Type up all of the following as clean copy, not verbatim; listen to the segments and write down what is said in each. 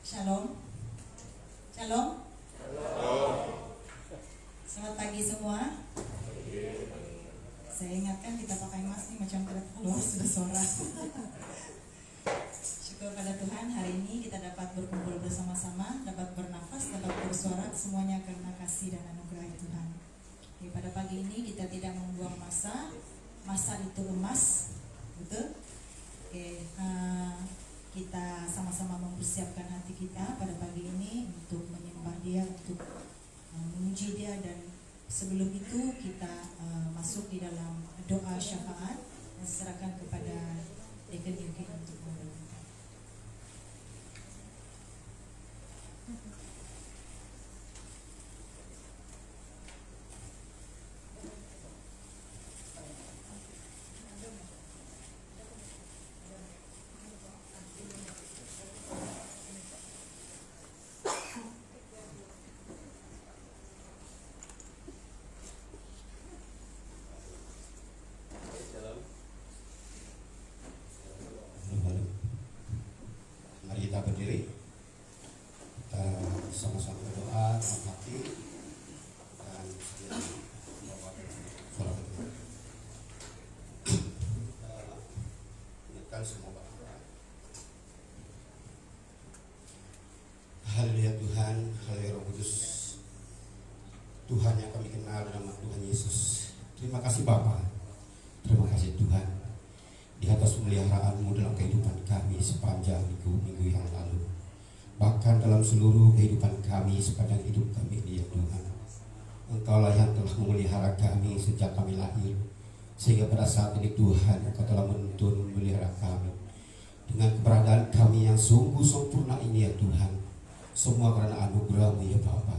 Shalom. Shalom. Selamat pagi semua. Saya ingatkan kita pakai mask nih macam tidak keluar sudah suara. Syukur pada Tuhan, hari ini kita dapat berkumpul bersama-sama, dapat bernafas, dapat bersuara, semuanya karena kasih dan anugerah Tuhan. Jadi pada pagi ini kita tidak membuang masa itu emas, betul? Oke, kita sama-sama mempersiapkan hati kita pada pagi ini untuk menyembah Dia, untuk memuji Dia, dan sebelum itu kita masuk di dalam doa syafaat dan serahkan kepada Deacon Yuki untuk memberkati. Mari kita berdiri, kita sama-sama berdoa dalam hati dan suara Tuhan. Kita ingatkan semua Bapak. Haleluya Tuhan, haleluya Roh Kudus, Tuhan yang kami kenal nama Tuhan Yesus. Terima kasih Bapa, terima kasih Tuhan di atas pemeliharaan-Mu dalam kehidupan kami sepanjang minggu yang lalu, bahkan dalam seluruh kehidupan kami sepanjang hidup kami ini ya Tuhan. Engkaulah yang telah memelihara kami sejak kami lahir, sehingga pada saat ini Tuhan Engkau telah menuntun memelihara kami dengan keberadaan kami yang sungguh sempurna ini ya Tuhan. Semua karena anugerah-Mu ya Bapa.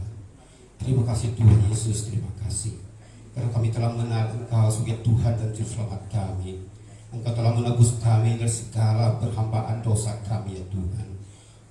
Terima kasih Tuhan Yesus, terima kasih karena kami telah mengenal Engkau sebagai Tuhan dan Juru Selamat kami. Engkau telah menebus kami dari segala perhambaan dosa kami ya Tuhan.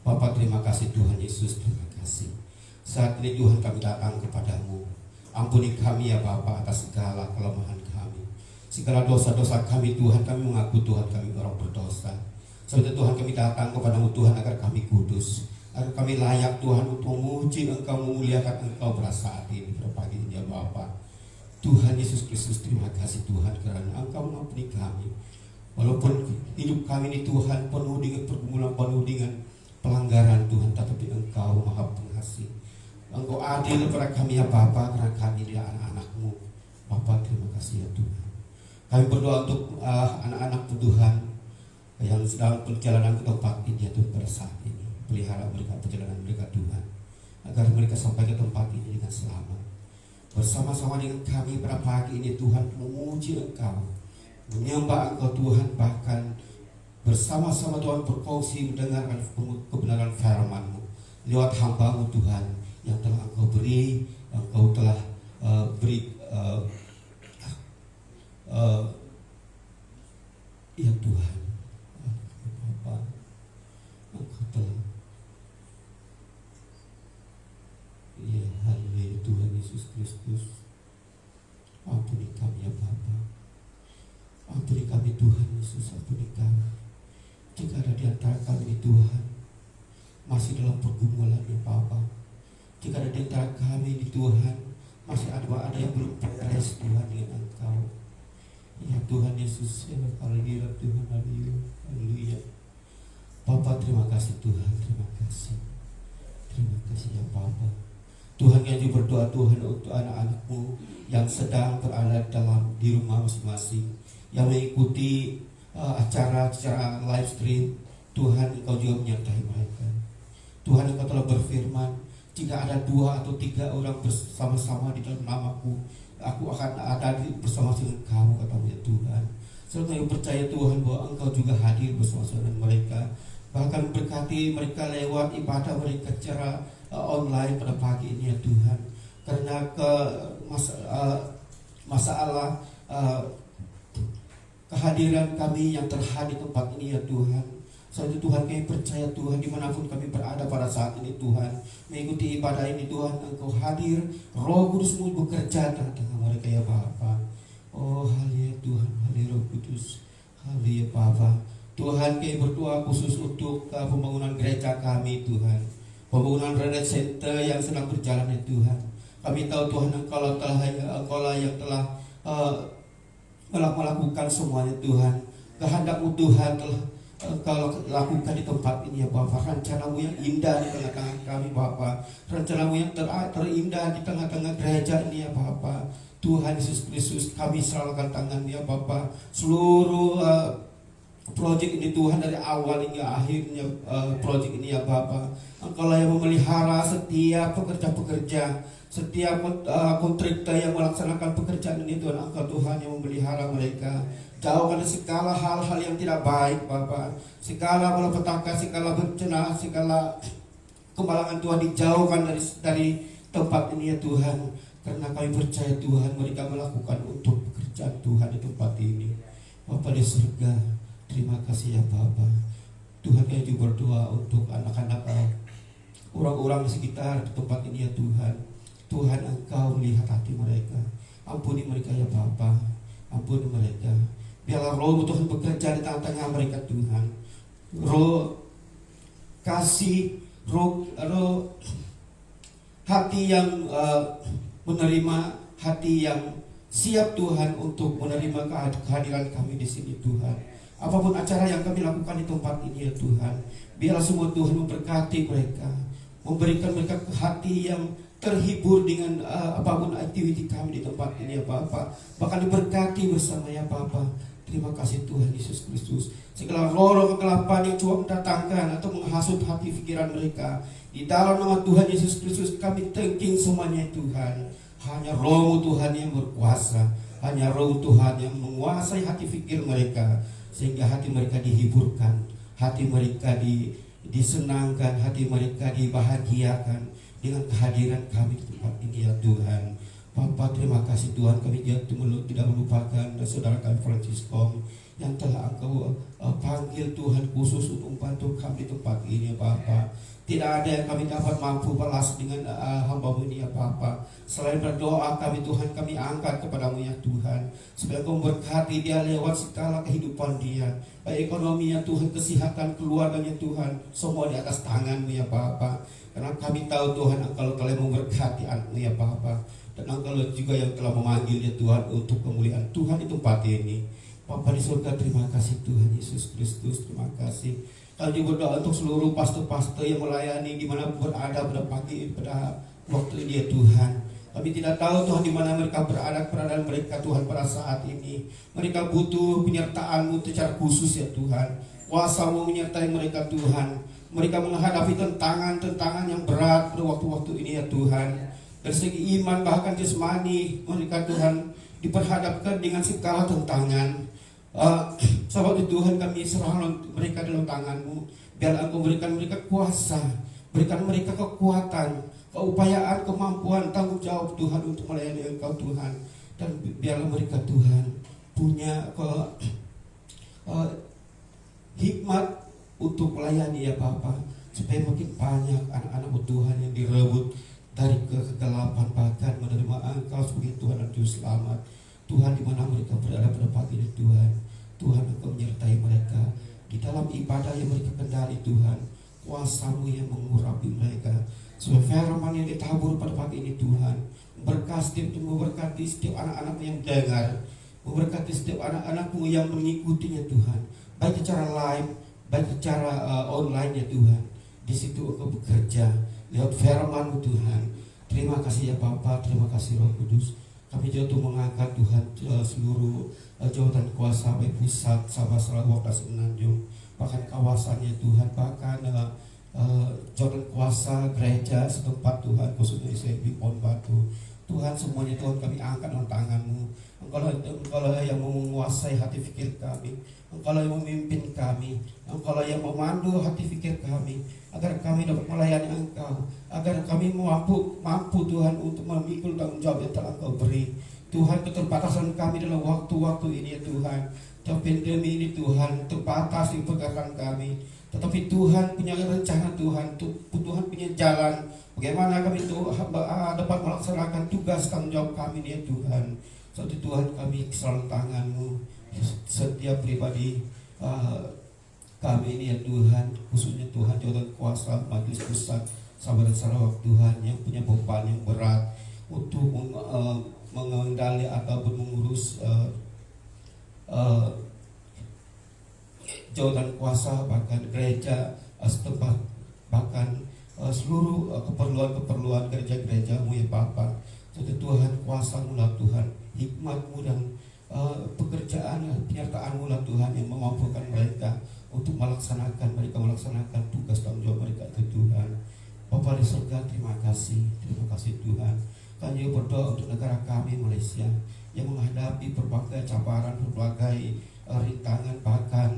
Bapa, terima kasih Tuhan Yesus, terima kasih. Saat ini Tuhan kami datang kepadamu. Ampuni kami ya Bapa atas segala kelemahan kami, segala dosa-dosa kami Tuhan. Kami mengaku Tuhan kami orang berdosa. Sebab Tuhan kami datang kepadamu Tuhan agar kami kudus, agar kami layak Tuhan untuk memuji Engkau, memuliakan Engkau pada saat ini, pada pagi ini ya Bapa. Tuhan Yesus Kristus, terima kasih Tuhan karena Engkau mengampuni kami. Walaupun hidup kami ini Tuhan penuh dengan pergumulan, penuh dengan pelanggaran Tuhan, tetapi Engkau Maha Pengasih. Engkau adil kepada kami ya Bapa, karena kami adalah anak-anak-Mu. Bapa, terima kasih ya Tuhan. Kami berdoa untuk anak-anak Tuhan yang sedang perjalanan ke tempat ini ya Tuhan pada saat ini. Pelihara mereka, perjalanan mereka Tuhan, agar mereka sampai ke tempat ini dengan selamat. Bersama-sama dengan kami pada pagi ini Tuhan, memuji Engkau, menyembah Engkau Tuhan, bahkan bersama-sama Tuhan berkongsi mendengarkan kebenaran firman-Mu lewat hamba-Mu Tuhan yang telah Engkau beri, yang Engkau telah beri ya Tuhan. Bapa, Engkau telah ya haleluya Tuhan Yesus Kristus. Ampuni kami ya Bapa, ampuni kami Tuhan Yesus, ampuni kami jika ada di antara kami Tuhan masih dalam pergumulan ya Bapa. Jika ada di antara kami Tuhan masih ada yang belum beres Tuhan dengan Engkau ya Tuhan Yesus. Ya haleluya Tuhan, haleluya, haleluya. Bapa, terima kasih Tuhan, terima kasih ya Bapa. Tuhan yang juga berdoa Tuhan untuk anak-anak-Mu yang sedang berada di rumah masing-masing, yang mengikuti acara live stream. Tuhan, Engkau juga menyertai mereka. Tuhan, Engkau telah berfirman, jika ada 2 atau 3 orang bersama-sama di dalam nama-Ku, aku akan ada bersama dengan kamu, kata Tuhan. Serta yang percaya Tuhan bahwa Engkau juga hadir bersama-sama dengan mereka, bahkan berkati mereka lewat ibadah mereka secara online pada pagi ini ya Tuhan. Karena masalah kehadiran kami yang terhadir di tempat ini ya Tuhan. Saat itu Tuhan, kami percaya Tuhan, dimanapun kami berada pada saat ini Tuhan, mengikuti ibadah ini Tuhan, Engkau hadir, Roh Kudus-Mu bekerja dalam tengah mereka ya Bapa. Oh haleluya Tuhan, haleluya Roh Kudus, haleluya Bapa. Tuhan, kami berdoa khusus untuk pembangunan gereja kami Tuhan, pembangunan Renet Center yang sedang berjalan ya Tuhan. Kami tahu Tuhan Engkau yang telah melakukan semuanya Tuhan. Kehendak-Mu Tuhan telah Engkau lakukan di tempat ini ya Bapa. Rencana-Mu yang indah di tengah-tengah kami Bapa. Rencana-Mu yang terindah di tengah-tengah gereja ini ya Bapa. Tuhan Yesus Kristus, kami serahkan tangan ya Bapa. Seluruh proyek ini Tuhan, dari awal hingga akhirnya proyek ini ya Bapa. Engkau yang memelihara setiap pekerja-pekerja, setiap kontraktor yang melaksanakan pekerjaan ini Tuhan. Engkau Tuhan yang memelihara mereka. Jauhkan segala hal-hal yang tidak baik Bapa. Segala malapetaka, segala bencana, segala kemalangan Tuhan dijauhkan dari tempat ini ya Tuhan. Karena kami percaya Tuhan, mereka melakukan untuk pekerjaan Tuhan di tempat ini. Bapa di surga, terima kasih ya Bapa. Tuhan, kami juga berdoa untuk anak-anak orang-orang di sekitar tempat ini ya Tuhan. Tuhan, Engkau melihat hati mereka. Ampuni mereka ya Bapa. Ampuni mereka. Biarlah Roh Tuhan bekerja di tengah-tengah mereka Tuhan. Roh kasih, roh hati yang menerima, hati yang siap Tuhan untuk menerima kehadiran kami di sini Tuhan. Apapun acara yang kami lakukan di tempat ini ya Tuhan, biarlah semua Tuhan memberkati mereka, memberikan mereka hati yang terhibur dengan apapun aktiviti kami di tempat ini ya Bapa. Bahkan diberkati bersama ya Bapa. Terima kasih Tuhan Yesus Kristus. Segala roh kegelapan yang coba mendatangkan atau menghasut hati pikiran mereka, di dalam nama Tuhan Yesus Kristus kami tengking semuanya Tuhan. Hanya Roh Tuhan yang berkuasa, hanya Roh Tuhan yang menguasai hati pikir mereka, sehingga hati mereka dihiburkan, hati mereka disenangkan, hati mereka dibahagiakan dengan kehadiran kami di tempat ini ya Tuhan. Bapa, terima kasih Tuhan, kami tidak melupakan saudara kami Francisco yang telah Engkau panggil Tuhan khusus untuk membantu kami di tempat ini ya Bapa. Tidak ada yang kami dapat mampu balas dengan hamba-Mu ini ya Bapa. Selain berdoa kami Tuhan, kami angkat kepadamu ya Tuhan, supaya Engkau memberkati dia lewat segala kehidupan dia, baik ekonominya Tuhan, kesehatan keluarganya Tuhan, semua di atas tangan-Mu ya Bapa. Karena kami tahu Tuhan, Engkau telah memberkati anak-Mu ya Bapa, dan Engkau juga yang telah memanggilnya Tuhan untuk kemuliaan Tuhan di tempat ini. Bapa di surga, terima kasih Tuhan Yesus Kristus, terima kasih. Kami berdoa untuk seluruh pastor-pastor yang melayani di mana berada pada pagi, pada waktu ini ya Tuhan. Kami tidak tahu Tuhan di mana mereka berada, keberadaan mereka Tuhan pada saat ini. Mereka butuh penyertaan-Mu secara khusus ya Tuhan. Kuasa-Mu menyertai mereka Tuhan. Mereka menghadapi tantangan yang berat pada waktu-waktu ini ya Tuhan. Dari segi iman bahkan jasmani mereka Tuhan diperhadapkan dengan segala tantangan. Sebab itu Tuhan, kami serahkan mereka dalam tangan-Mu. Biar Engkau berikan mereka kuasa, berikan mereka kekuatan, keupayaan, kemampuan, tanggung jawab Tuhan untuk melayani Engkau Tuhan. Dan biarlah mereka Tuhan punya hikmat untuk melayani ya Bapa, supaya makin banyak anak-anak Tuhan yang direbut dari kegelapan, bahkan menerima Engkau sebagai Tuhan dan Juru Selamat. Tuhan, di mana mereka berada pada pagi ini Tuhan, Tuhan Engkau menyertai mereka di dalam ibadah yang mereka kendali Tuhan. Kuasa-Mu yang mengurapi mereka, supaya firman yang ditabur pada pagi ini Tuhan memberkati setiap anak-anak yang dengar, memberkati setiap anak-anak-Mu yang mengikutinya Tuhan, baik secara live, baik secara online ya Tuhan. Di situ Engkau bekerja lewat firman-Mu Tuhan. Terima kasih ya Bapa, terima kasih Roh Kudus. Kami jatuh mengangkat Tuhan seluruh jawatan kuasa, baik pusat, Sabah, Sarawak, dan Semenanjung, bahkan kawasannya Tuhan, bahkan jawatan kuasa gereja setempat Tuhan, khususnya di Pon Batu Tuhan, semuanya Tuhan kami angkat dalam tangan-Mu. Engkau yang menguasai hati fikir kami, Engkau yang memimpin kami, Engkau yang memandu hati fikir kami, agar kami dapat melayani Engkau, agar kami mampu Tuhan untuk memikul tanggung jawab yang telah Engkau beri. Tuhan, keterbatasan kami dalam waktu-waktu ini ya Tuhan, pandemi ini Tuhan, terbatas di pergerakan kami. Tetapi Tuhan punya rencana Tuhan, Tuhan punya jalan bagaimana kami dapat melaksanakan tugas tanggung jawab kami ini ya Tuhan. Saat itu Tuhan, kami selalu tangan-Mu, setiap pribadi kami ini ya Tuhan, khususnya Tuhan jawatan kuasa majelis pusat Sahabat Sarawak Tuhan yang punya beban yang berat untuk mengendali ataupun mengurus jawatan kuasa bahkan gereja setempat, bahkan seluruh keperluan-keperluan gereja-gerejamu ya Bapa. Jadi Tuhan kuasa-Mu lah Tuhan, hikmat-Mu dan pekerjaan penyertaan-Mu lah Tuhan yang memampukan mereka untuk melaksanakan tugas tanggung jawab mereka itu Tuhan. Bapa di surga, terima kasih Tuhan. Kami berdoa untuk negara kami Malaysia yang menghadapi berbagai cabaran, berbagai rintangan, bahkan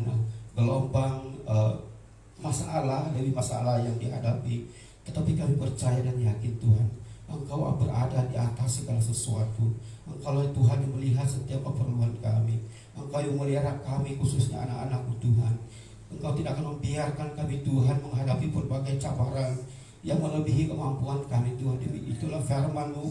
gelombang masalah demi masalah yang dihadapi. Tetapi kami percaya dan yakin Tuhan, Engkau berada di atas segala sesuatu. Engkau Tuhan yang melihat setiap keperluan kami. Engkau yang melihara kami, khususnya anak-anak-Mu Tuhan. Engkau tidak akan membiarkan kami Tuhan menghadapi berbagai cabaran yang melebihi kemampuan kami Tuhan. Itulah firman-Mu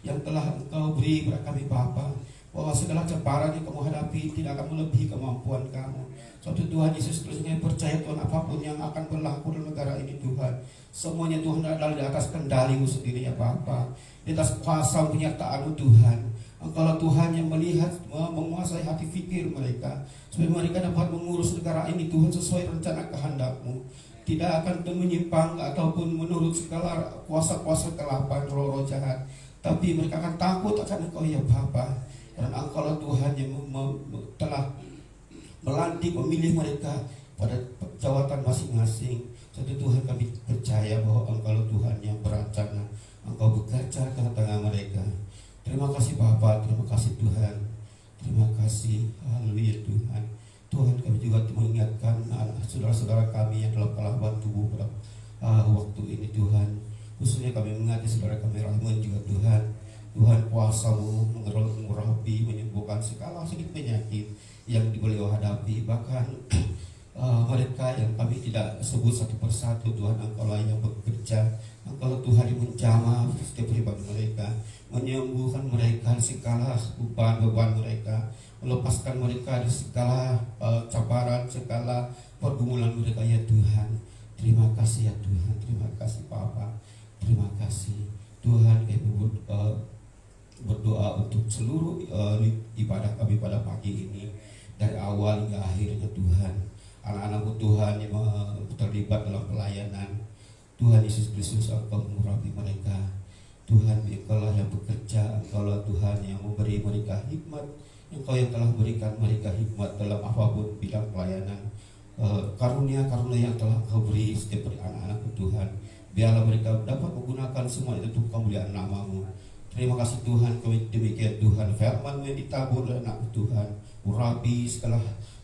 yang telah Engkau beri kepada kami Bapa, bahwa segala cabaran yang kamu hadapi tidak akan melebihi kemampuan kamu. Suatu Tuhan Yesus Kristus, kami percaya Tuhan, apapun yang akan berlaku dalam negara ini Tuhan, semuanya Tuhan adalah di atas kendali-Mu sendiri ya Bapa, di atas kuasa penyertaan-Mu Tuhan. Engkau Tuhan yang melihat, menguasai hati fikir mereka, supaya mereka dapat mengurus negara ini Tuhan sesuai rencana kehendak-Mu, tidak akan menyimpang ataupun menurut segala kuasa-kuasa kelapan roh-roh jahat, tapi mereka akan takut akan Engkau ya Bapa. Dan Engkau Tuhan yang telah melantik memilih mereka pada jawatan masing-masing. Jadi Tuhan, kami percaya bahwa Engkau Tuhan yang berencana, Engkau bekerja tengah-tengah mereka. Terima kasih Bapa, terima kasih Tuhan, terima kasih, haleluya Tuhan. Tuhan, kami juga mengingatkan saudara-saudara kami yang dalam kelaban tubuh pada waktu ini Tuhan. Khususnya kami mengingati saudara kami Rahman juga Tuhan. Tuhan, kuasa-Mu mengurapi, menyembuhkan segala sedikit penyakit yang beliau hadapi. Bahkan mereka yang kami tidak sebut satu persatu Tuhan, Engkau lah yang bekerja. Engkau Tuhan yang menjamah setiap pribadi mereka, menyembuhkan mereka dari segala beban mereka, melepaskan mereka dari segala cabaran, segala pergumulan mereka ya Tuhan. Terima kasih ya Tuhan, terima kasih Bapa, terima kasih Tuhan. Kami berdoa untuk seluruh ibadah kami pada pagi ini, dari awal hingga akhirnya Tuhan. Anak-anak-Mu Tuhan yang terlibat dalam pelayanan, Tuhan Yesus Kristus, Engkau mengurapi mereka. Tuhan, Engkau lah yang bekerja, Engkau lah Tuhan yang memberi mereka hikmat, Engkau yang telah berikan mereka hikmat dalam apapun bidang pelayanan. Karunia-karunia yang telah Engkau beri setiap anak-anak-Mu Tuhan, biarlah mereka dapat menggunakan semua itu untuk kemuliaan nama-Mu. Terima kasih Tuhan, kami demikian Tuhan, firman-Mu yang ditabur oleh anak Tuhan, urapi segala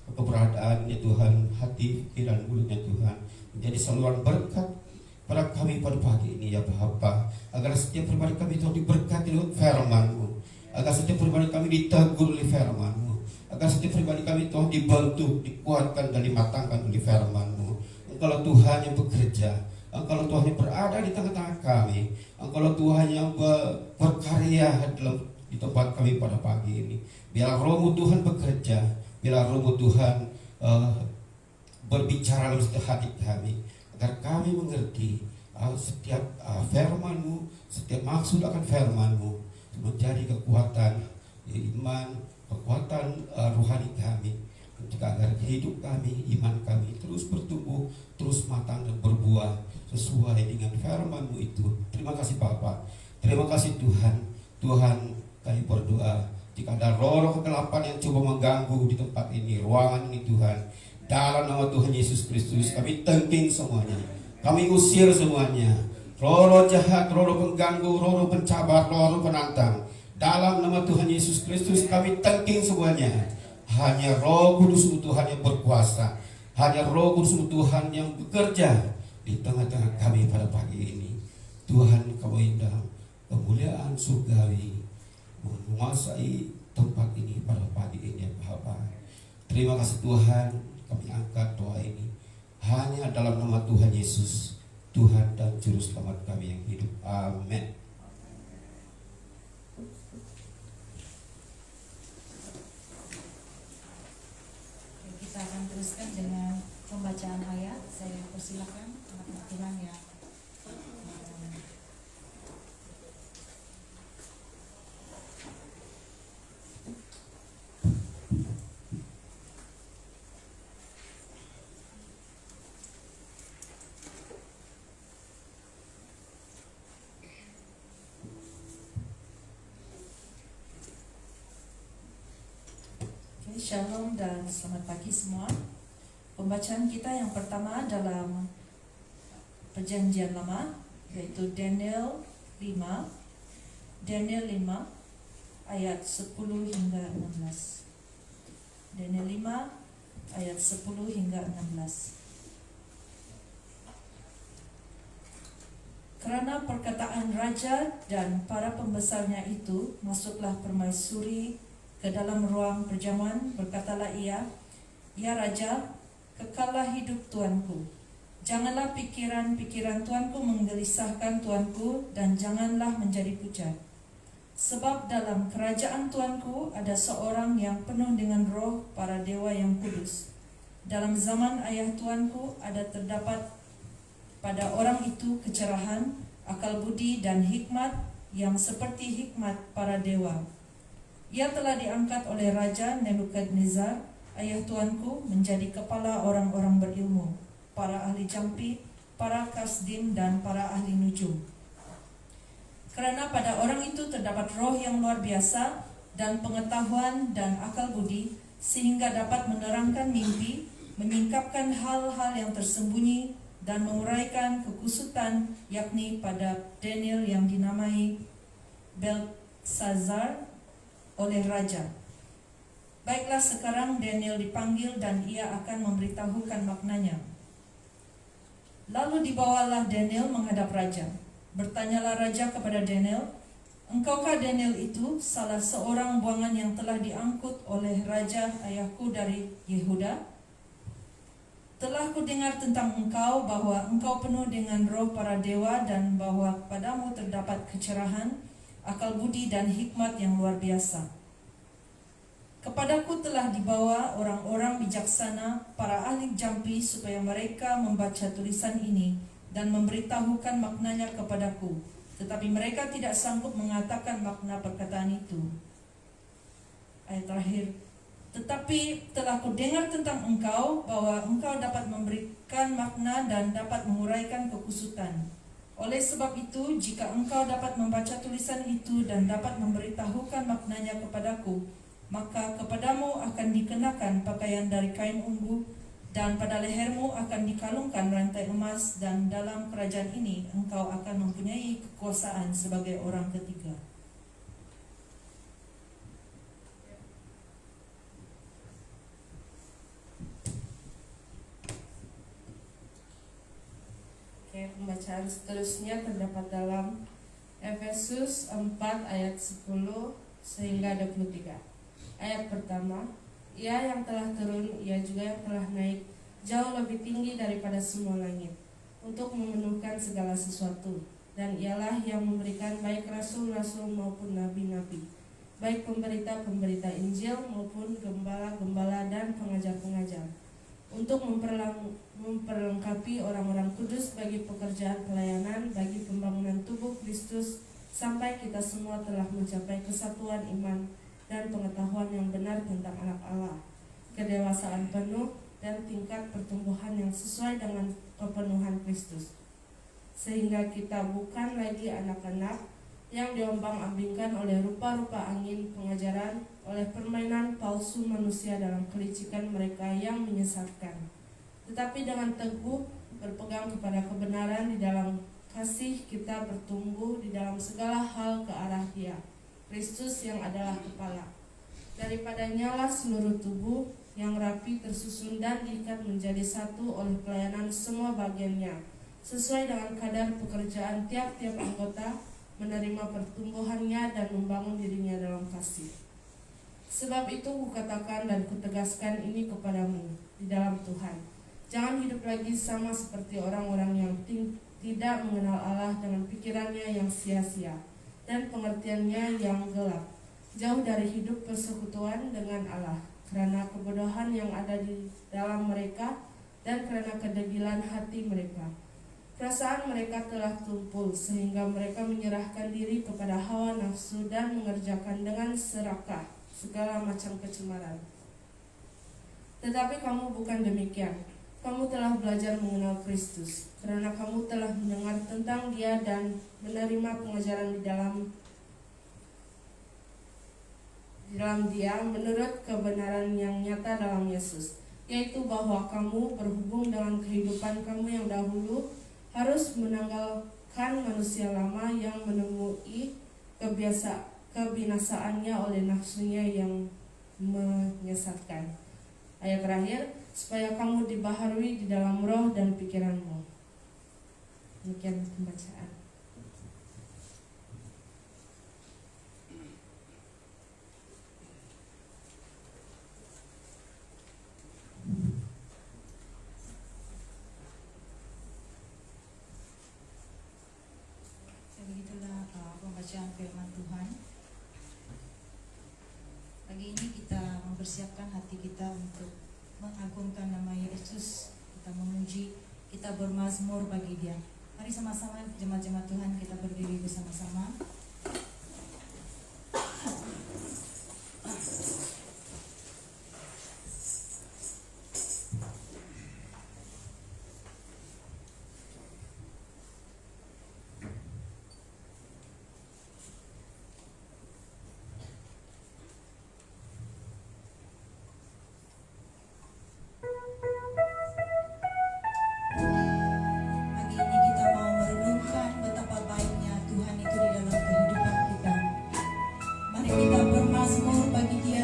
keberadaannya Tuhan, hati, pikiran, mulutnya Tuhan, menjadi saluran berkat pada kami pada pagi ini ya Bapa, agar setiap pribadi kami Tuhan diberkati oleh firman-Mu, agar setiap pribadi kami ditegur oleh firman-Mu, agar setiap pribadi kami Tuhan dibentuk, dikuatkan dan dimatangkan oleh firman-Mu. Engkau Tuhan yang bekerja, Engkau Tuhan yang berada di tengah-tengah kami, Engkau Tuhan yang berkarya di tempat kami pada pagi ini. Biarlah Roh-Mu Tuhan bekerja, biarlah Roh-Mu Tuhan berbicara dalam setiap hati kami, agar kami mengerti setiap firman-Mu, setiap maksud akan firman-Mu, menjadi kekuatan iman, kekuatan rohani kami, agar hidup kami, iman kami terus bertumbuh, terus matang dan berbuah sesuai dengan firman-Mu itu. Terima kasih Bapa, terima kasih Tuhan. Tuhan, kami berdoa, jika ada roh-roh kegelapan yang coba mengganggu di tempat ini, ruangan ini Tuhan, dalam nama Tuhan Yesus Kristus, kami tengking semuanya, kami usir semuanya. Roh-roh jahat, roh-roh pengganggu, roh-roh pencabar, roh-roh penantang, dalam nama Tuhan Yesus Kristus kami tengking semuanya. Hanya Roh Kudus Tuhan yang berkuasa, hanya Roh Kudus Tuhan yang bekerja di tengah-tengah kami pada pagi ini. Tuhan, Kau indah, kemuliaan surgawi menguasai tempat ini pada pagi ini ya Bapa. Terima kasih Tuhan, kami angkat doa ini hanya dalam nama Tuhan Yesus, Tuhan dan Juru Selamat kami yang hidup. Amin. Kita akan teruskan dengan pembacaan ayat. Saya persilakan anak-anak Tuhan yang Shalom dan selamat pagi semua. Pembacaan kita yang pertama dalam Perjanjian Lama, yaitu Daniel 5 ayat 10 hingga 16. Daniel 5 ayat 10 hingga 16. Karena perkataan raja dan para pembesarnya itu, masuklah permaisuri ke dalam ruang perjamuan. Berkatalah ia, "Ya Raja, kekallah hidup tuanku. Janganlah pikiran-pikiran tuanku menggelisahkan tuanku, dan janganlah menjadi pucat. Sebab dalam kerajaan tuanku ada seorang yang penuh dengan roh para dewa yang kudus. Dalam zaman ayah tuanku ada terdapat pada orang itu kecerahan, akal budi dan hikmat yang seperti hikmat para dewa. Ia telah diangkat oleh Raja Nebukadnezar, ayah tuanku, menjadi kepala orang-orang berilmu, para ahli jampi, para kasdim, dan para ahli nujum. Karena pada orang itu terdapat roh yang luar biasa dan pengetahuan dan akal budi, sehingga dapat menerangkan mimpi, menyingkapkan hal-hal yang tersembunyi, dan menguraikan kekusutan, yakni pada Daniel yang dinamai Beltsazar oleh Raja. Baiklah, sekarang Daniel dipanggil dan ia akan memberitahukan maknanya. Lalu dibawalah Daniel menghadap Raja. Bertanyalah Raja kepada Daniel, "Engkaukah Daniel itu salah seorang buangan yang telah diangkut oleh Raja ayahku dari Yehuda? Telah kudengar tentang engkau bahwa engkau penuh dengan roh para dewa dan bahwa padamu terdapat kecerahan, akal budi dan hikmat yang luar biasa. Kepadaku telah dibawa orang-orang bijaksana, para ahli jampi, supaya mereka membaca tulisan ini dan memberitahukan maknanya kepadaku. Tetapi mereka tidak sanggup mengatakan makna perkataan itu." Ayat terakhir. "Tetapi telah kudengar tentang engkau bahwa engkau dapat memberikan makna dan dapat menguraikan kekusutan. Oleh sebab itu, jika engkau dapat membaca tulisan itu dan dapat memberitahukan maknanya kepadaku, maka kepadamu akan dikenakan pakaian dari kain ungu, dan pada lehermu akan dikalungkan rantai emas, dan dalam kerajaan ini engkau akan mempunyai kekuasaan sebagai orang ketiga." Pembacaan seterusnya terdapat dalam Efesus 4 ayat 10 sehingga 23. Ayat pertama, "Ia yang telah turun, ia juga yang telah naik jauh lebih tinggi daripada semua langit, untuk memenuhkan segala sesuatu. Dan ialah yang memberikan baik rasul-rasul maupun nabi-nabi, baik pemberita-pemberita Injil maupun gembala-gembala dan pengajar-pengajar, untuk memperlengkapi orang-orang kudus bagi pekerjaan pelayanan, bagi pembangunan tubuh Kristus, sampai kita semua telah mencapai kesatuan iman dan pengetahuan yang benar tentang anak Allah, kedewasaan penuh dan tingkat pertumbuhan yang sesuai dengan kepenuhan Kristus, sehingga kita bukan lagi anak-anak yang diombang-ambingkan oleh rupa-rupa angin pengajaran, oleh permainan palsu manusia dalam kelicikan mereka yang menyesatkan. Tetapi dengan teguh berpegang kepada kebenaran di dalam kasih, kita bertumbuh di dalam segala hal ke arah Dia, Kristus yang adalah kepala. Daripadanya lah seluruh tubuh yang rapi tersusun dan diikat menjadi satu oleh pelayanan semua bagiannya, sesuai dengan kadar pekerjaan tiap-tiap anggota, menerima pertumbuhannya dan membangun dirinya dalam kasih. Sebab itu kukatakan dan kutegaskan ini kepadamu di dalam Tuhan, jangan hidup lagi sama seperti orang-orang yang tidak mengenal Allah dengan pikirannya yang sia-sia dan pengertiannya yang gelap, jauh dari hidup persekutuan dengan Allah, karena kebodohan yang ada di dalam mereka dan karena kedegilan hati mereka. Perasaan mereka telah tumpul sehingga mereka menyerahkan diri kepada hawa nafsu dan mengerjakan dengan serakah segala macam kecemaran. Tetapi kamu bukan demikian. Kamu telah belajar mengenal Kristus, karena kamu telah mendengar tentang Dia dan menerima pengajaran di dalam Dia menurut kebenaran yang nyata dalam Yesus, yaitu bahwa kamu berhubung dengan kehidupan kamu yang dahulu harus menanggalkan manusia lama yang menemui kebinasaannya oleh nafsunya yang menyesatkan. Ayat terakhir, supaya kamu dibaharui di dalam roh dan pikiranmu. Demikian pembacaan. Begitulah pembacaan firman Tuhan. Pagi ini kita mempersiapkan hati kita untuk mengagungkan nama Yesus, kita memuji, kita bermazmur bagi Dia. Mari sama-sama jemaat-jemaat Tuhan kita berdiri bersama-sama. Pagi ini kita mau merenungkan betapa baiknya Tuhan itu di dalam kehidupan kita. Mari kita bermazmur bagi Dia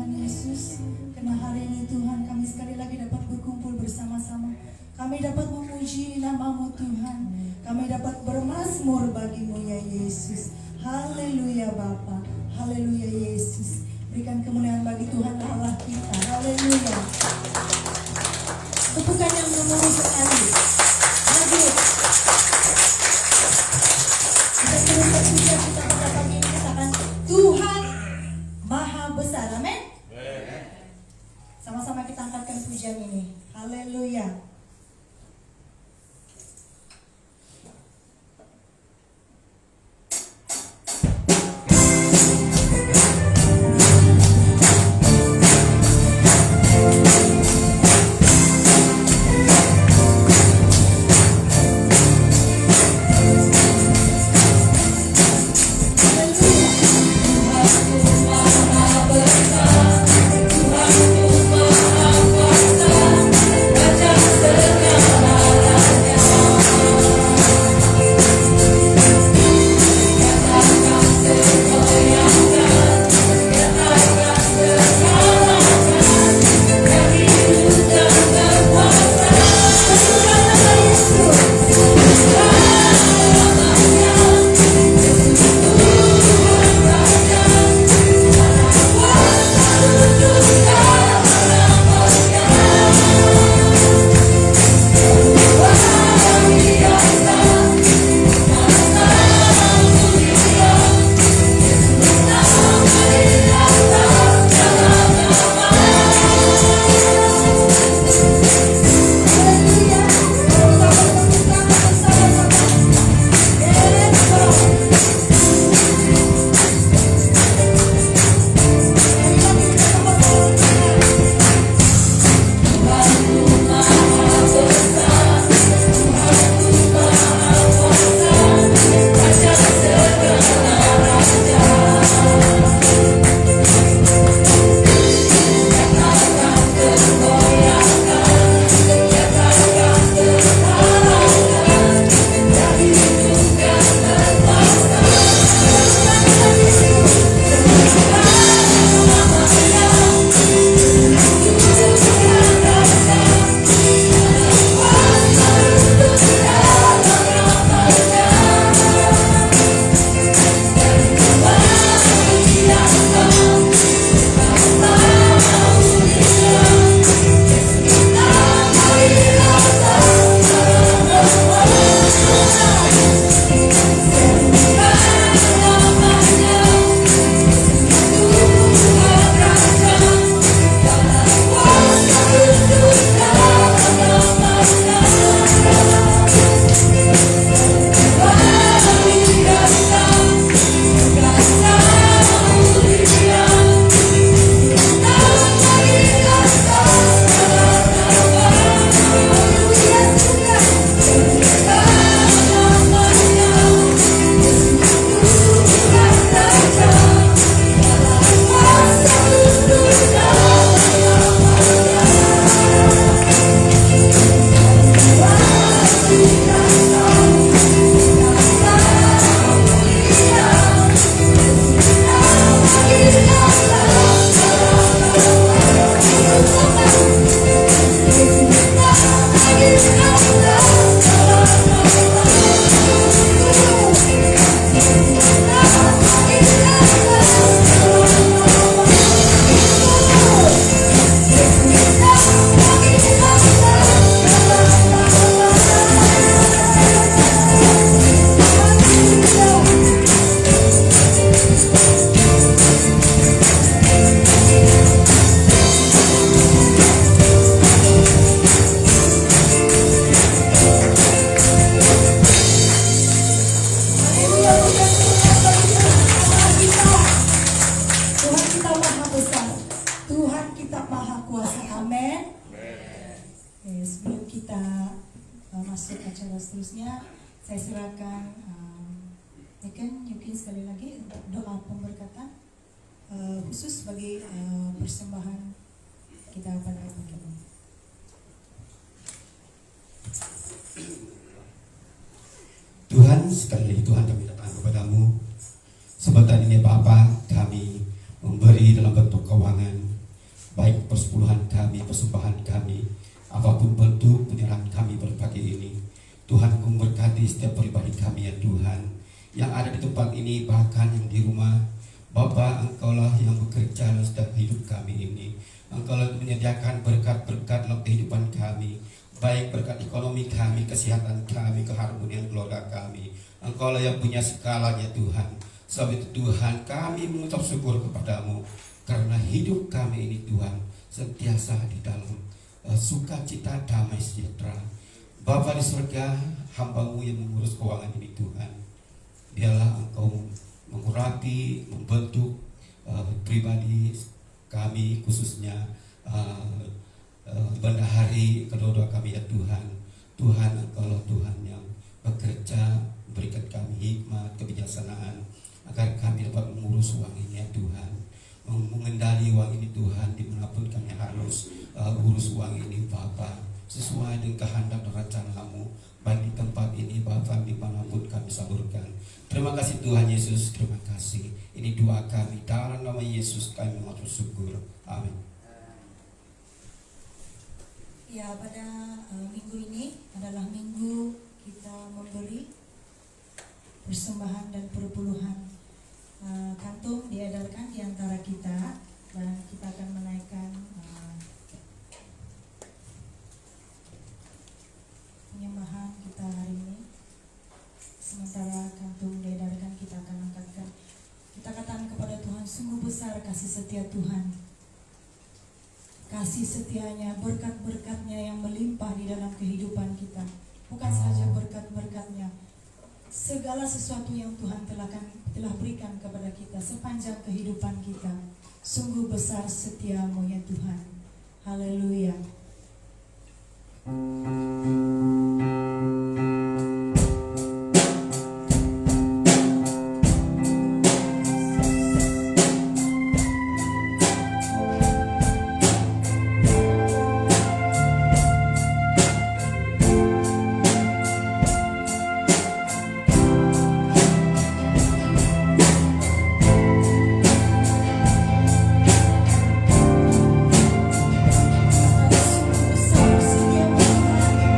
Tuhan Yesus, karena hari ini Tuhan kami sekali lagi dapat berkumpul bersama-sama. Kami dapat memuji nama-Mu Tuhan. Kami dapat bermazmur bagi-Mu ya Yesus. Haleluya Bapa, haleluya Yesus. Berikan kemuliaan bagi Tuhan Allah kita. Haleluya. Tepukan yang memenuhi sekali. Lanjut. Kita terus berpuja, kita pada pagi ini katakan Tuhan Maha Besar. Amin. Sama-sama kita angkatkan pujian ini. Haleluya. Saya silakan Yukin sekali lagi untuk doa pemberkatan khusus bagi persembahan kita pada hari ini. Tuhan, sekali lagi Tuhan kami datang kepadamu. Sebentar ini Bapa, kami memberi dalam bentuk keuangan persepuluhan kami, persembahan kami, apapun bentuk penyerahan kami pada pagi ini. Tuhan memberkati setiap pribadi kami ya Tuhan, yang ada di tempat ini, bahkan yang di rumah. Bapa, Engkaulah yang bekerja dalam setiap hidup kami ini. Engkaulah menyediakan berkat-berkat dalam kehidupan kami, baik berkat ekonomi kami, kesehatan kami, keharmonian keluarga kami. Engkaulah yang punya segalanya Tuhan. Sebab itu Tuhan, kami mengucap syukur kepadamu karena hidup kami ini Tuhan sentiasa di dalam sukacita, damai, sejahtera. Bapa di surga, hamba-Mu yang mengurus keuangan ini Tuhan, biarlah Engkau mengurapi, membentuk pribadi kami, khususnya bendahari kedua-dua kami ya Tuhan. Tuhan, Engkaulah Tuhan yang bekerja, berikan kami hikmat, kebijaksanaan agar kami dapat mengurus uang ini ya Tuhan, mengendali uang ini Tuhan, dimanapun kami harus urus uang ini Bapa, sesuai dengan kehendak dan rencana-Mu, baik di tempat ini bahkan dimanapun kami salurkan. Terima kasih Tuhan Yesus, terima kasih. Ini doa kami, dalam nama Yesus kami mengucap syukur. Amin. Ya, pada minggu ini adalah minggu kita memberi persembahan dan perpuluhan. Kantung diedarkan di antara kita dan kita akan menaikkan penyembahan kita hari ini. Sementara kantung diedarkan, kita akan angkatkan. Kita katakan kepada Tuhan, sungguh besar kasih setia Tuhan. Kasih setianya, berkat-berkatnya yang melimpah di dalam kehidupan kita. Bukan saja berkat-berkatnya, segala sesuatu yang Tuhan telah berikan kepada kita sepanjang kehidupan kita. Sungguh besar setiamu ya Tuhan. Haleluya. Besar setiamu Tuhan.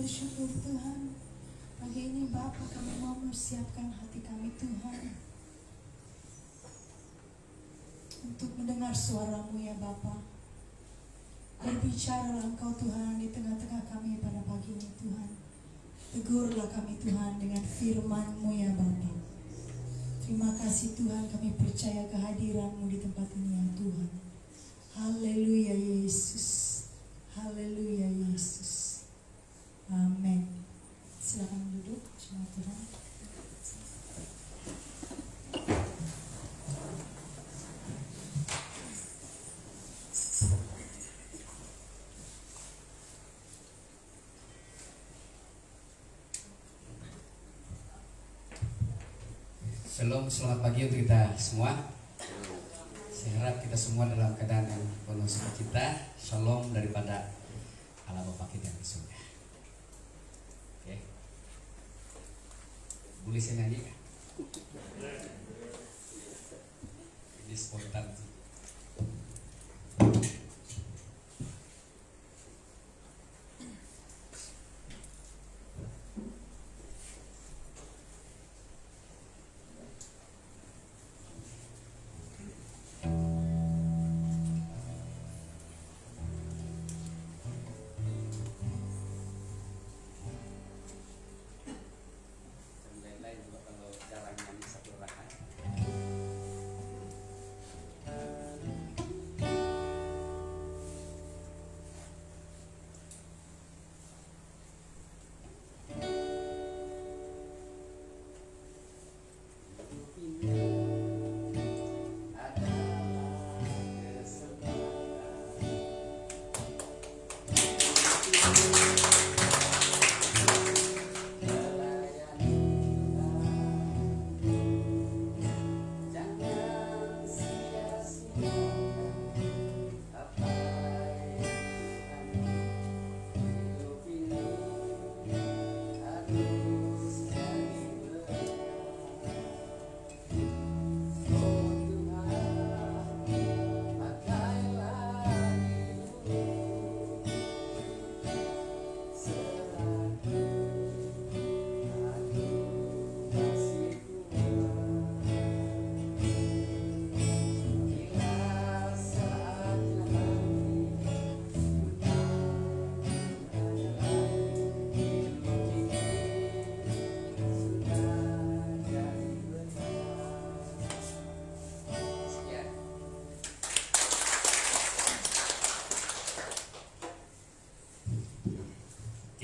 bersyukur Tuhan. Pagi ini Bapa, kami mau mempersiapkan hati kami Tuhan untuk mendengar suara-Mu ya Bapa. Berbicaralah Engkau Tuhan di tengah-tengah kami pada pagi ini Tuhan. Tegurlah kami Tuhan dengan firman-Mu ya Bapa. Terima kasih Tuhan, kami percaya kehadiran-Mu di tempat ini ya Tuhan. Haleluya Yesus. Haleluya Yesus. Amin. Silakan duduk, jemaat Tuhan. Shalom, selamat pagi untuk kita semua. Saya harap kita semua dalam keadaan yang penuh sukacita. Shalom daripada Allah Bapa kita yang di surga. Oke. Boleh saya nyanyi kan? Ini spontan. Lain-lain juga kalau jarang nyanyi satu rakaat.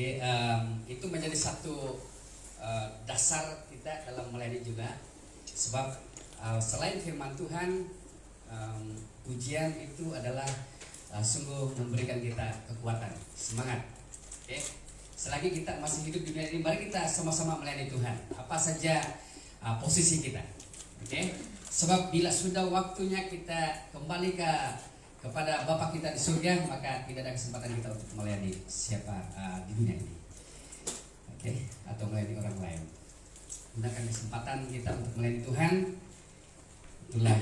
Oke, itu menjadi satu dasar kita dalam melayani juga. Sebab selain firman Tuhan, pujian itu adalah sungguh memberikan kita kekuatan, semangat. Oke, selagi kita masih hidup di dunia ini, mari kita sama-sama melayani Tuhan. Apa saja posisi kita. Oke, sebab bila sudah waktunya kita kembali kepada Bapa kita di surga, maka tidak ada kesempatan kita untuk melayani siapa di dunia ini, oke, atau melayani orang lain. Gunakan kesempatan kita untuk melayani Tuhan, itulah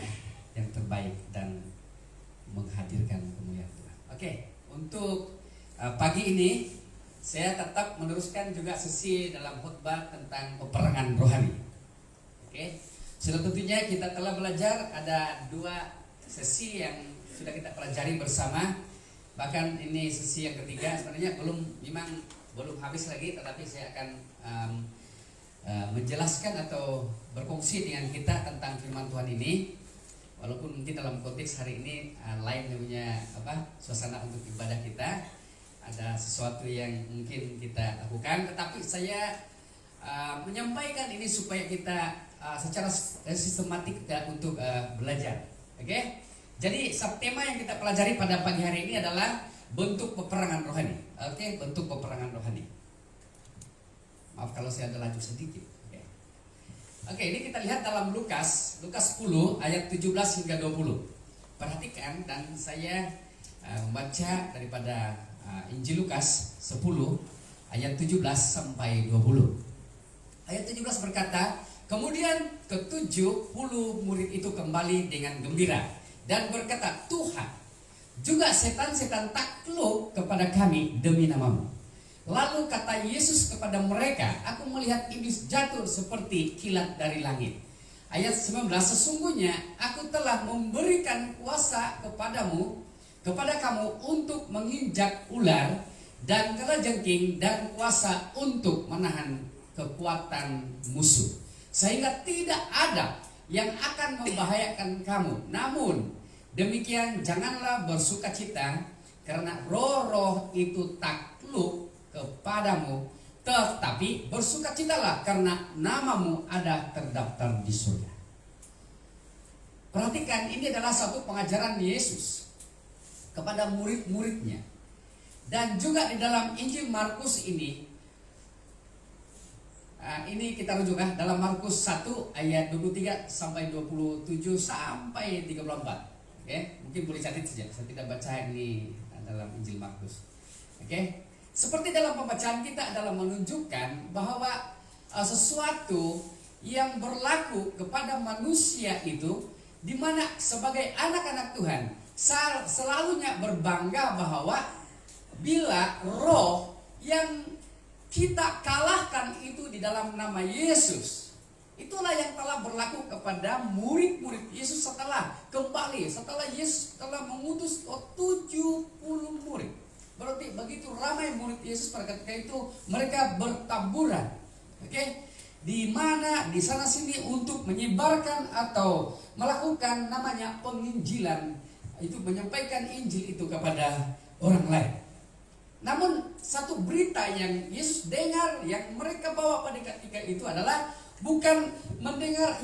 yang terbaik dan menghadirkan kemuliaan Tuhan. Oke, untuk pagi ini saya tetap meneruskan juga sesi dalam khotbah tentang peperangan rohani. Oke, sudah tentunya kita telah belajar ada 2 sesi yang sudah kita pelajari bersama. Bahkan ini sesi yang ketiga, sebenarnya belum habis lagi, tetapi saya akan menjelaskan atau berfungsi dengan kita tentang firman Tuhan ini. Walaupun mungkin dalam konteks hari ini lain punya suasana untuk ibadah kita, ada sesuatu yang mungkin kita lakukan, tetapi saya menyampaikan ini supaya kita secara sistematik untuk belajar. Oke? Jadi subtema yang kita pelajari pada pagi hari ini adalah bentuk peperangan rohani. Oke, bentuk peperangan rohani. Maaf kalau saya ada laju sedikit. Oke, ini kita lihat dalam Lukas 10 ayat 17 hingga 20. Perhatikan, dan saya membaca daripada Injil Lukas 10 ayat 17 sampai 20. Ayat 17 berkata, kemudian ke-70 murid itu kembali dengan gembira dan berkata, Tuhan, juga setan-setan takluk kepada kami demi namamu. Lalu kata Yesus kepada mereka, aku melihat iblis jatuh seperti kilat dari langit. Ayat 19, sesungguhnya aku telah memberikan kuasa kepada kamu untuk menginjak ular dan kalajengking, dan kuasa untuk menahan kekuatan musuh, sehingga tidak ada yang akan membahayakan kamu. Namun demikian janganlah bersukacita karena roh-roh itu takluk kepadamu, tetapi bersukacitalah karena namamu ada terdaftar di surga. Perhatikan, ini adalah satu pengajaran Yesus kepada murid-muridnya. Dan juga di dalam Injil Markus ini kita rujuk dalam Markus 1 ayat 23 sampai 27 sampai 34. Oke, mungkin boleh catat saja. Saya tidak baca ini dalam Injil Markus. Oke. Seperti dalam pembacaan kita adalah menunjukkan bahwa sesuatu yang berlaku kepada manusia itu, di mana sebagai anak-anak Tuhan selalunya berbangga bahwa bila roh yang kita kalahkan itu di dalam nama Yesus, itulah yang telah berlaku kepada murid-murid Yesus setelah Yesus telah mengutus 70 murid. Berarti begitu ramai murid Yesus pada ketika itu, mereka bertaburan. Oke? Di mana di sana sini untuk menyebarkan atau melakukan namanya penginjilan, itu menyampaikan Injil itu kepada orang lain. Namun satu berita yang Yesus dengar, yang mereka bawa pada ketika itu adalah bukan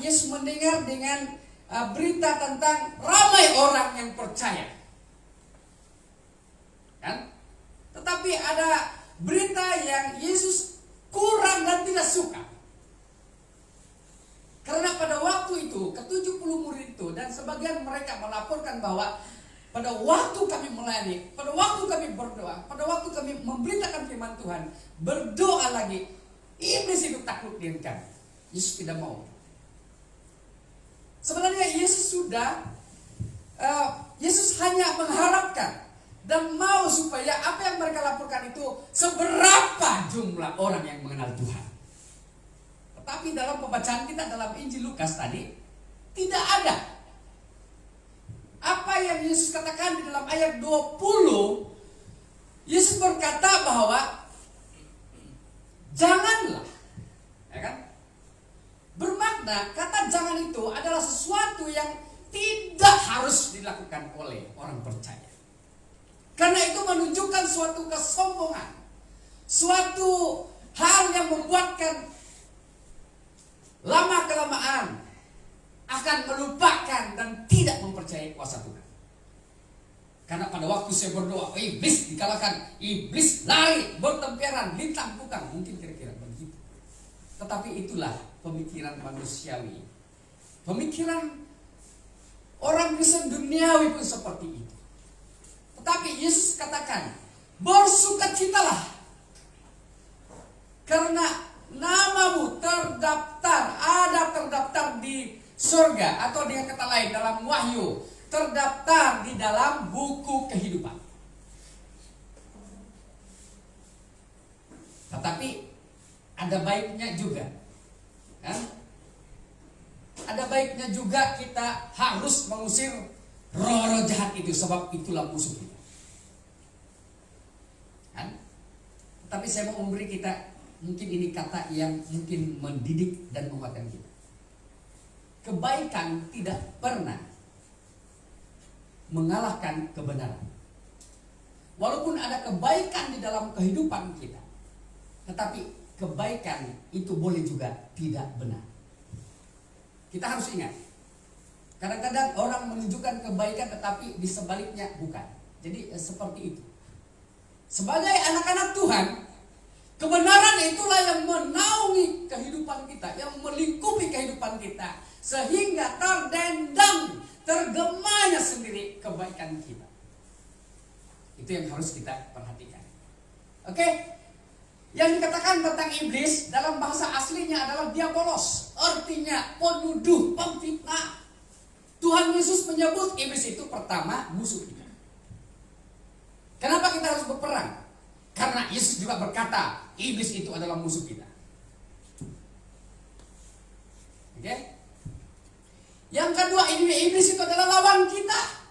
Yesus mendengar dengan berita tentang ramai orang yang percaya, kan? Tetapi ada berita yang Yesus kurang dan tidak suka. Karena pada waktu itu ke-70 murid itu, dan sebagian mereka melaporkan bahwa pada waktu kami melayani, pada waktu kami berdoa, pada waktu kami memberitakan firman Tuhan, berdoa lagi, iblis itu takluk dengan kami. Yesus tidak mau. Sebenarnya Yesus hanya mengharapkan dan mau supaya apa yang mereka laporkan itu seberapa jumlah orang yang mengenal Tuhan. Tetapi dalam pembacaan kita dalam Injil Lukas tadi, tidak ada apa yang Yesus katakan di dalam ayat 20. Yesus berkata bahwa janganlah, ya kan? Bermakna kata jangan itu adalah sesuatu yang tidak harus dilakukan oleh orang percaya. Karena itu menunjukkan suatu kesombongan, suatu hal yang membuatkan lama-kelamaan akan melupakan dan tidak mempercayai kuasa Tuhan. Karena pada waktu saya berdoa, iblis dikalahkan, iblis lari bertemperan, lintang bukang, mungkin kira-kira begitu. Tetapi itulah pemikiran manusiawi, pemikiran orang Kristen duniawi pun seperti itu. Tetapi Yesus katakan, bersukacitalah karena namamu terdaftar di surga, atau dengan kata lain dalam Wahyu, terdaftar di dalam buku kehidupan. Tetapi ada baiknya juga, kan? Ada baiknya juga kita harus mengusir roh-roh jahat itu, sebab itulah musuh kita. Kan? Tapi saya mau memberi kita mungkin ini kata yang mungkin mendidik dan menguatkan kita. Kebaikan tidak pernah mengalahkan kebenaran. Walaupun ada kebaikan di dalam kehidupan kita, tetapi kebaikan itu boleh juga tidak benar. Kita harus ingat, kadang-kadang orang menunjukkan kebaikan tetapi di sebaliknya bukan. Jadi seperti itu. Sebagai anak-anak Tuhan, kebenaran itulah yang menaungi kehidupan kita, yang melingkupi kehidupan kita, sehingga terdendang, tergemanya sendiri kebaikan kita. Itu yang harus kita perhatikan. Oke? Yang dikatakan tentang iblis dalam bahasa aslinya adalah diabolos, artinya penuduh, pemfitnah. Tuhan Yesus menyebut iblis itu pertama musuh kita. Kenapa kita harus berperang? Karena Yesus juga berkata, iblis itu adalah musuh kita. Oke? Yang kedua, iblis itu adalah lawan kita.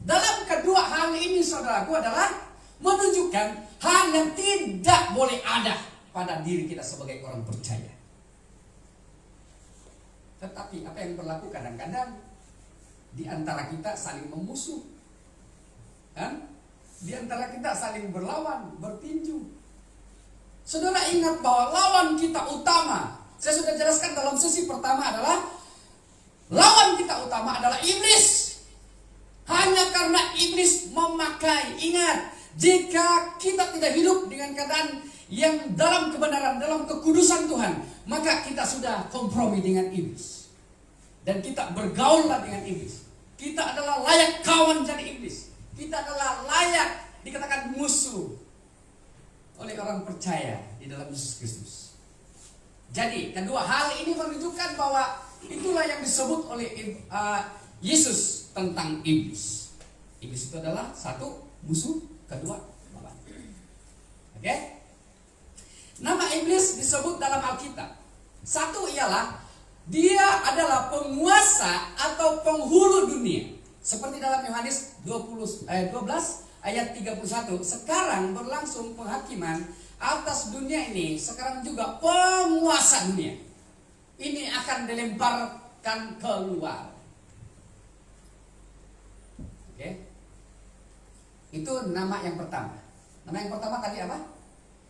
Dalam kedua hal ini, saudaraku, adalah menunjukkan hal yang tidak boleh ada pada diri kita sebagai orang percaya. Tetapi apa yang berlaku kadang-kadang di antara kita saling memusuh, kan? Di antara kita saling berlawan, bertinju. Saudara ingat bahwa lawan kita utama, saya sudah jelaskan dalam sesi pertama, adalah lawan kita utama adalah iblis. Hanya karena iblis memakai, ingat, jika kita tidak hidup dengan keadaan yang dalam kebenaran, dalam kekudusan Tuhan, maka kita sudah kompromi dengan iblis. Dan kita bergaullah dengan iblis. Kita adalah layak kawan jadi iblis. Kita adalah layak dikatakan musuh oleh orang percaya di dalam Yesus Kristus. Jadi kedua hal ini menunjukkan bahwa itulah yang disebut oleh Yesus tentang iblis. Iblis itu adalah satu, musuh, kedua, lawan. Oke? Nama iblis disebut dalam Alkitab. Satu ialah dia adalah penguasa atau penghulu dunia. Seperti dalam Yohanes 12 ayat 31. Sekarang berlangsung penghakiman atas dunia ini. Sekarang juga penguasa dunia ini akan dilemparkan keluar. Oke? Itu nama yang pertama. Nama yang pertama tadi apa?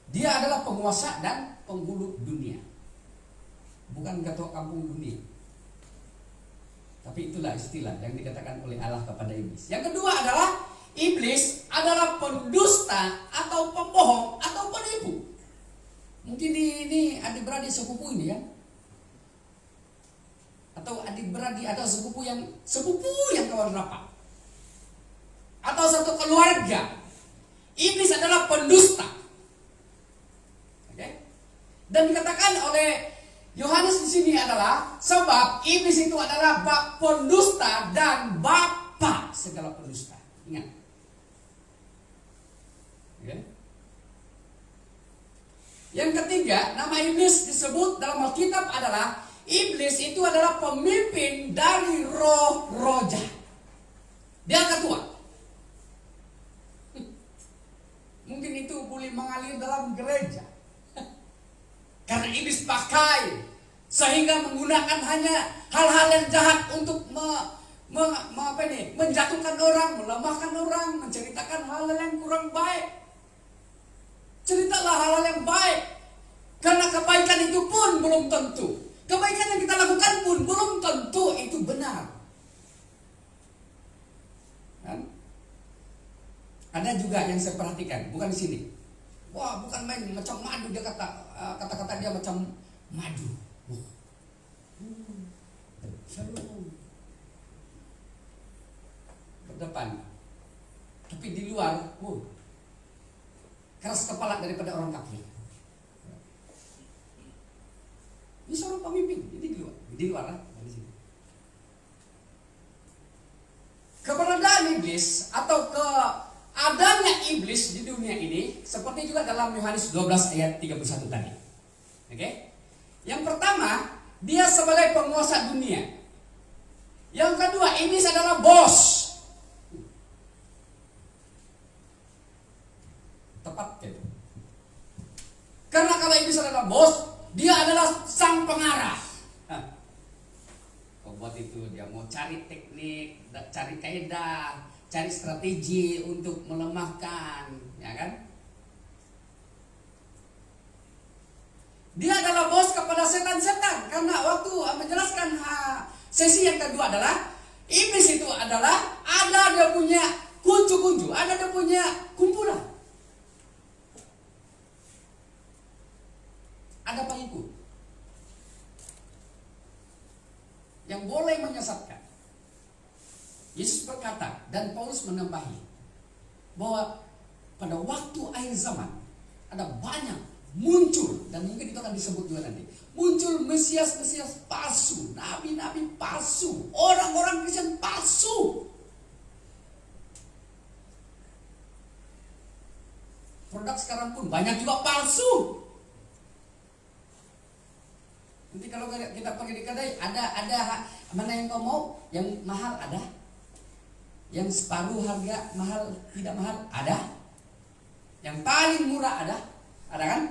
Dia adalah penguasa dan penghulu dunia. Bukan ketua kampung dunia. Tapi itulah istilah yang dikatakan oleh Allah kepada iblis. Yang kedua adalah iblis adalah pendusta atau pembohong atau penipu. Mungkin ini adik-beradik sepupu ini ya. Atau adik-beradik atau sepupu yang kawan rapat. Atau satu keluarga. Iblis adalah pendusta. Oke? Dan dikatakan oleh Yohanes di sini adalah sebab iblis itu adalah pendusta dan bapa segala pendusta. Ingat. Okay. Yang ketiga, nama iblis disebut dalam Alkitab adalah iblis itu adalah pemimpin dari roh-roh jahat. Dia ketua. Mungkin itu boleh mengalir dalam gereja. Karena iblis pakai sehingga menggunakan hanya hal-hal yang jahat untuk menjatuhkan orang, melemahkan orang, menceritakan hal-hal yang kurang baik. Ceritalah hal-hal yang baik. Karena kebaikan itu pun belum tentu. Kebaikan yang kita lakukan pun belum tentu itu benar. Kan? Ada juga yang saya perhatikan, bukan di sini. Wah, bukan main macam madu, dia kata-kata dia macam madu. Shalom. Berdepan. Tapi di luar, keras kepala daripada orang kafir. Ini seorang pemimpin, ini di luar lah, di sini. Keberadaan iblis atau adanya iblis di dunia ini seperti juga dalam Yohanes 12 ayat 31 tadi. Oke? Yang pertama, dia sebagai penguasa dunia. Yang kedua, iblis adalah bos. Tepat gitu. Karena kalau iblis adalah bos, dia adalah sang pengarah. Buat itu dia mau cari teknik, cari kaidah, cari strategi untuk melemahkan, ya kan? Dia adalah bos kepada setan-setan. Karena waktu menjelaskan sesi yang kedua adalah iblis itu adalah ada dia punya kuncu-kuncu, ada dia punya kumpulan, ada pengikut yang boleh menyesatkan. Yesus berkata dan Paulus menambahi bahwa pada waktu akhir zaman ada banyak muncul, dan mungkin itu akan disebut juga nanti, muncul Mesias-Mesias palsu, nabi-nabi palsu, orang-orang Kristen palsu. Alkitab sekarang pun banyak juga palsu. Nanti kalau kita pergi di kedai, ada mana yang kau mau? Yang mahal ada, yang separuh harga mahal, tidak mahal ada, yang paling murah ada kan?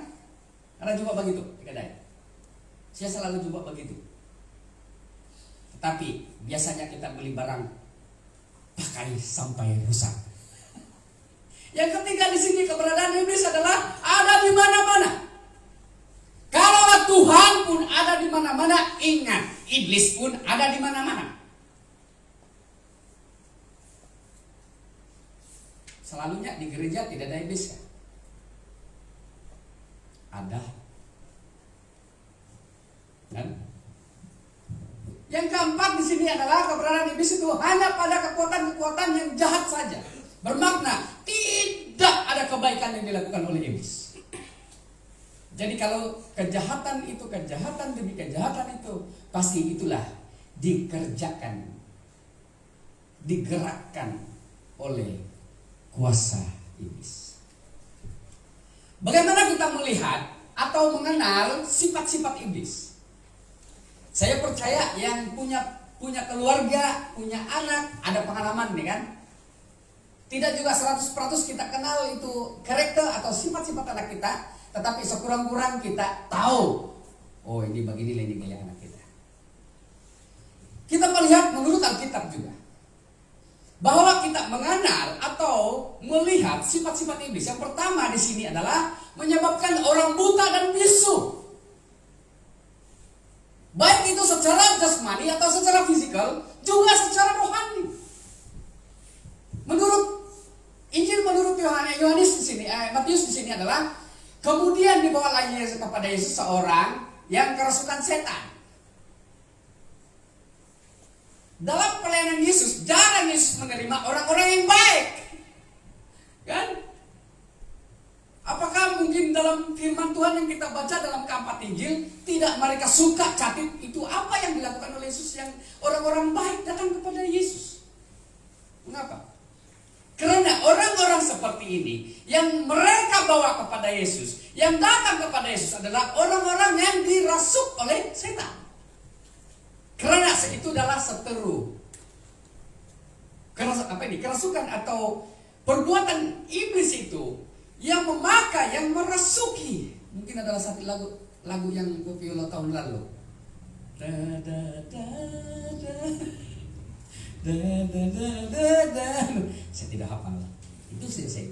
Ada juga begitu di kedai. Saya selalu juga begitu. Tetapi biasanya kita beli barang pakai sampai rusak. Yang ketiga di sini keberadaan iblis adalah ada di mana-mana. Kalau Tuhan pun ada di mana-mana, ingat, iblis pun ada di mana-mana. Selalunya di gereja tidak ada iblis kan? Ada. Kan? Yang keempat di sini adalah keberadaan iblis itu hanya pada kekuatan-kekuatan yang jahat saja. Bermakna tidak ada kebaikan yang dilakukan oleh iblis. Jadi kalau kejahatan demi kejahatan itu, pasti itulah dikerjakan, digerakkan oleh kuasa iblis. Bagaimana kita melihat atau mengenal sifat-sifat iblis? Saya percaya yang punya keluarga, punya anak, ada pengalaman nih kan? Tidak juga 100% kita kenal itu karakter atau sifat-sifat anak kita, tetapi sekurang-kurang kita tahu, oh ini begini ini gaya anak kita. Kita melihat menurut Alkitab juga bahwa kita mengenal atau melihat sifat-sifat iblis. Yang pertama di sini adalah menyebabkan orang buta dan bisu. Baik itu secara jasmani atau secara fisikal, juga secara rohani. Injil menurut Yohanes di sini, Matius di sini adalah kemudian dibawalah Yesus kepada Yesus seorang yang kerasukan setan. Dalam pelayanan Yesus, jarang Yesus menerima orang-orang yang baik. Kan? Apakah mungkin dalam firman Tuhan yang kita baca dalam keempat Injil, tidak mereka suka catat itu apa yang dilakukan oleh Yesus yang orang-orang baik datang kepada Yesus? Mengapa? Karena orang-orang seperti ini yang mereka bawa kepada Yesus, yang datang kepada Yesus adalah orang-orang yang dirasuk oleh setan. Karena itu adalah seteru. Kerasukan atau perbuatan iblis itu yang memakai, yang merasuki. Mungkin adalah satu lagu yang gue viola tahun lalu. Da da da da. Da. Saya tidak hafal. Itu saya.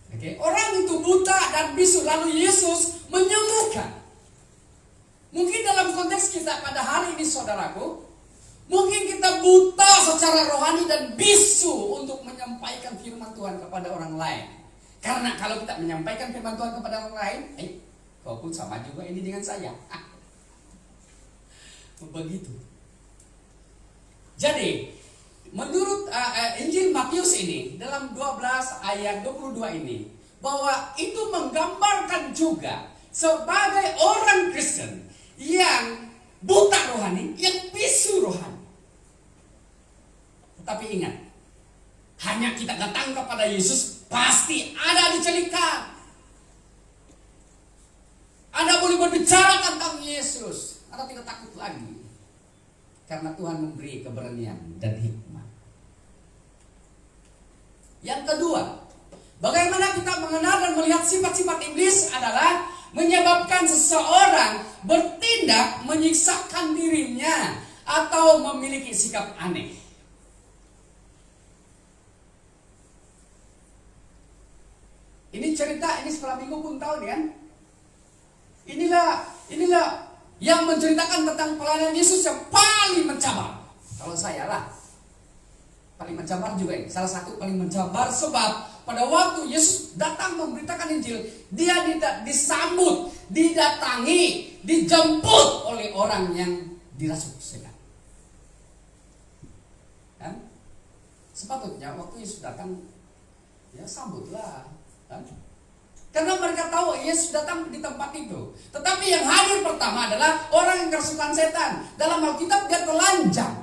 Oke, orang itu buta dan bisu, lalu Yesus menyembuhkan. Mungkin dalam konteks kita pada hari ini saudaraku, mungkin kita buta secara rohani dan bisu untuk menyampaikan firman Tuhan kepada orang lain. Karena kalau kita menyampaikan firman Tuhan kepada orang lain, kau pun sama juga ini dengan saya. Begitu. Jadi, menurut Injil Matius ini, dalam 12 ayat 22 ini, bahwa itu menggambarkan juga sebagai orang Kristen yang buta rohani, yang bisu rohani. Tetapi ingat, hanya kita datang kepada Yesus, pasti ada dicelikan. Anda boleh berbicara tentang Yesus, Anda tidak takut lagi. Karena Tuhan memberi keberanian dan hikmah. Yang kedua, bagaimana kita mengenal dan melihat sifat-sifat iblis adalah menyebabkan seseorang bertindak menyiksakan dirinya atau memiliki sikap aneh. Ini cerita, ini sekolah minggu pun tahu kan? Inilah yang menceritakan tentang pelayanan Yesus yang paling mencabar. Kalau saya lah, paling mencabar juga ini. Salah satu paling mencabar sebab pada waktu Yesus datang memberitakan Injil, dia disambut, didatangi, dijemput oleh orang yang dirasuk setan. Kan? Sepatutnya waktu Yesus datang, ya sambutlah. Kan? Karena mereka tahu Yesus datang di tempat itu. Tetapi yang hadir pertama adalah orang yang kerasukan setan. Dalam Alkitab dia telanjang.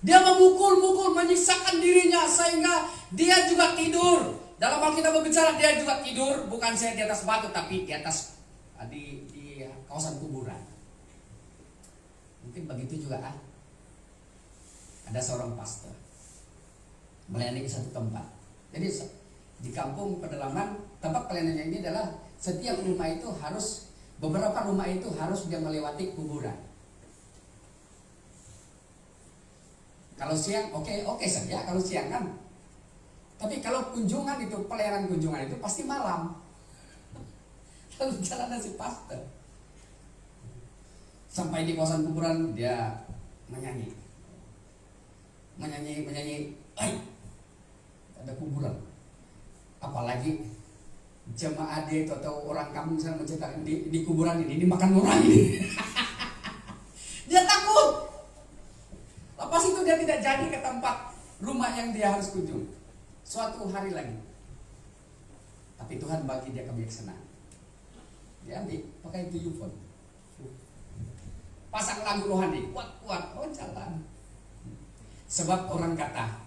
Dia memukul-mukul, menyiksakan dirinya sehingga dia juga tidur. Dalam Alkitab berbicara dia juga tidur, bukan saya di atas batu tapi di atas di kawasan kuburan. Mungkin begitu juga ada seorang pastor melayani ke satu tempat. Jadi di kampung pedalaman tempat pelayanannya ini adalah setiap rumah itu harus, beberapa rumah itu harus dia melewati kuburan. Kalau siang oke saja kalau siang kan. Tapi kalau kunjungan itu, pelayanan kunjungan itu pasti malam. Lalu jalan si pastor. Sampai di kawasan kuburan dia menyanyi. Ay, ada kuburan. Apalagi jemaah dia itu atau orang kampung sana menceritakan di kuburan ini dimakan orang ini. Dia takut. Lepas itu dia tidak jadi ke tempat rumah yang dia harus kunjung. Suatu hari lagi. Tapi Tuhan bagi dia kebijaksanaan. Dia ambil pakai itu earphone. Pasang lagu rohani, kuat-kuat, jalan. Sebab orang kata,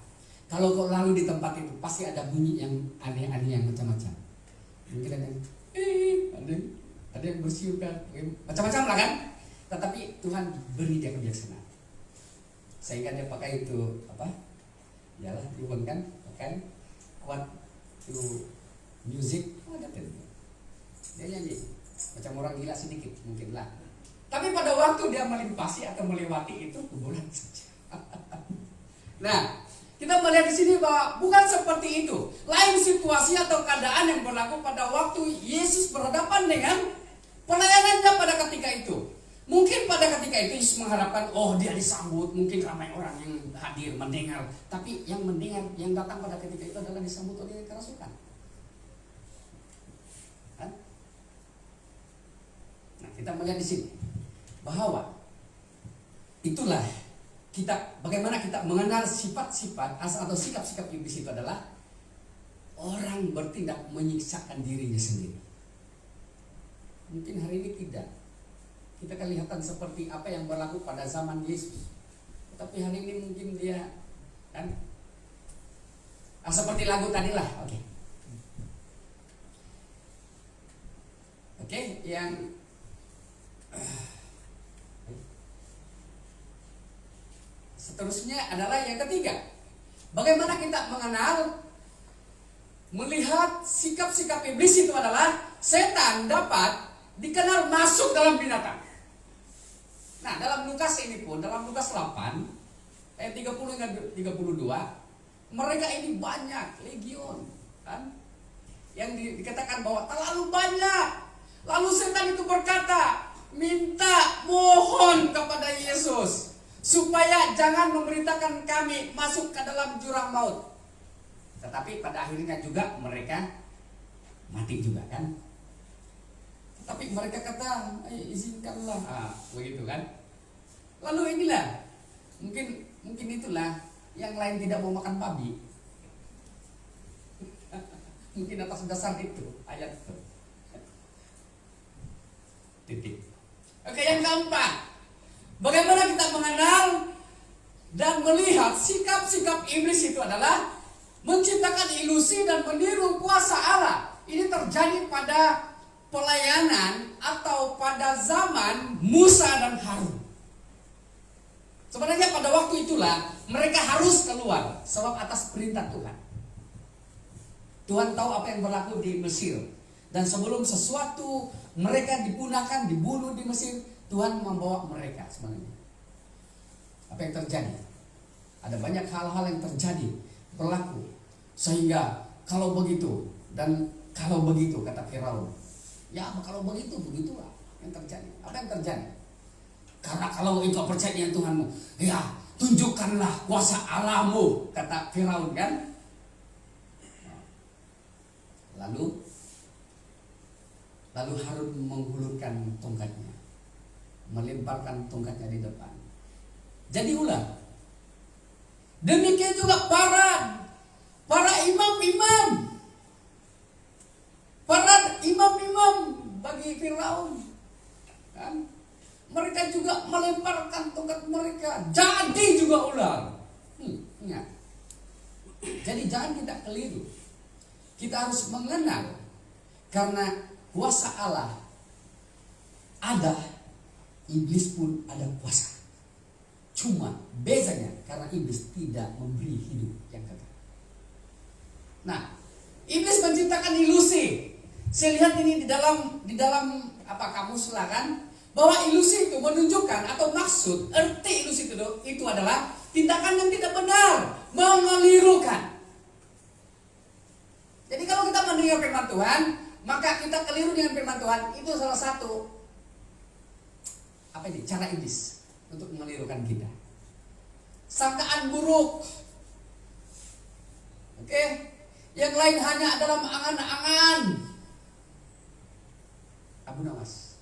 kalau kau lalu di tempat itu pasti ada bunyi yang aneh-aneh yang macam-macam. Mungkin ada yang bersiul kan, macam-macam lah kan. Tetapi Tuhan beri dia kebijaksanaan. Sehingga dia pakai itu Yalah diuang kan, pakai kuat itu music, ada tentu. Dia nyanyi macam orang gila sedikit mungkin lah. Tapi pada waktu dia melimpasi atau melewati itu kuburan saja. Nah, kita melihat di sini bahwa bukan seperti itu. Lain situasi atau keadaan yang berlaku pada waktu Yesus berhadapan dengan pelayanannya pada ketika itu. Mungkin pada ketika itu Yesus mengharapkan, dia disambut, mungkin ramai orang yang hadir mendengar. Tapi yang mendengar, yang datang pada ketika itu adalah disambut oleh kerasukan. Kan? Nah, kita melihat di sini bahwa itulah bagaimana kita mengenal sifat-sifat atau sikap-sikap iblis itu adalah orang bertindak menyiksakan dirinya sendiri. Mungkin hari ini tidak. Kita kelihatan seperti apa yang berlaku pada zaman Yesus. Tapi hari ini mungkin dia kan seperti lagu tadi lah. Oke, yang seterusnya adalah yang ketiga. Bagaimana kita melihat sikap-sikap iblis itu adalah setan dapat dikenal masuk dalam binatang. Nah, dalam Lukas ini pun, dalam Lukas 8 ayat 30 hingga 32, mereka ini banyak, legion, kan? Yang dikatakan bahwa terlalu banyak. Lalu setan itu berkata, mohon kepada Yesus supaya jangan memberitakan kami masuk ke dalam jurang maut. Tetapi pada akhirnya juga mereka mati juga kan. Tapi mereka kata, izinkanlah, begitu kan. Lalu inilah, mungkin itulah yang lain tidak mau makan babi. Mungkin atas dasar itu ayat itu. Titik. Oke, yang keempat, bagaimana kita mengenal dan melihat sikap-sikap iblis itu adalah menciptakan ilusi dan meniru kuasa Allah. Ini terjadi pada pelayanan atau pada zaman Musa dan Harun. Sebenarnya pada waktu itulah mereka harus keluar sebab atas perintah Tuhan. Tuhan tahu apa yang berlaku di Mesir. Dan sebelum sesuatu mereka dipunahkan, dibunuh di Mesir, Tuhan membawa mereka sebenarnya. Apa yang terjadi? Ada banyak hal-hal yang terjadi, berlaku. Sehingga kalau begitu kata Firaun, ya kalau begitu, begitulah yang terjadi. Apa yang terjadi? Karena kalau engkau percaya dengan Tuhanmu, ya tunjukkanlah kuasa Allahmu, kata Firaun kan. Lalu Harun menghulurkan tongkatnya, melemparkan tongkatnya di depan. Jadi ular. Demikian juga para imam-imam bagi Firaun, kan? Mereka juga melemparkan tongkat mereka. Jadi juga ular. Ingat, Jadi jangan kita keliru. Kita harus mengenal, karena kuasa Allah ada, iblis pun ada kuasa. Cuma bezanya karena iblis tidak memberi hidup yang kekal. Nah, iblis menciptakan ilusi. Saya lihat ini di dalam kamus lah kan, bahwa ilusi itu menunjukkan atau maksud arti ilusi itu adalah tindakan yang tidak benar, mengelirukan. Jadi kalau kita mendengar firman Tuhan, maka kita keliru dengan firman Tuhan. Itu salah satu cara iblis untuk mengelirukan kita. Sangkaan buruk. Oke. Yang lain hanya dalam angan-angan. Abu Nawas.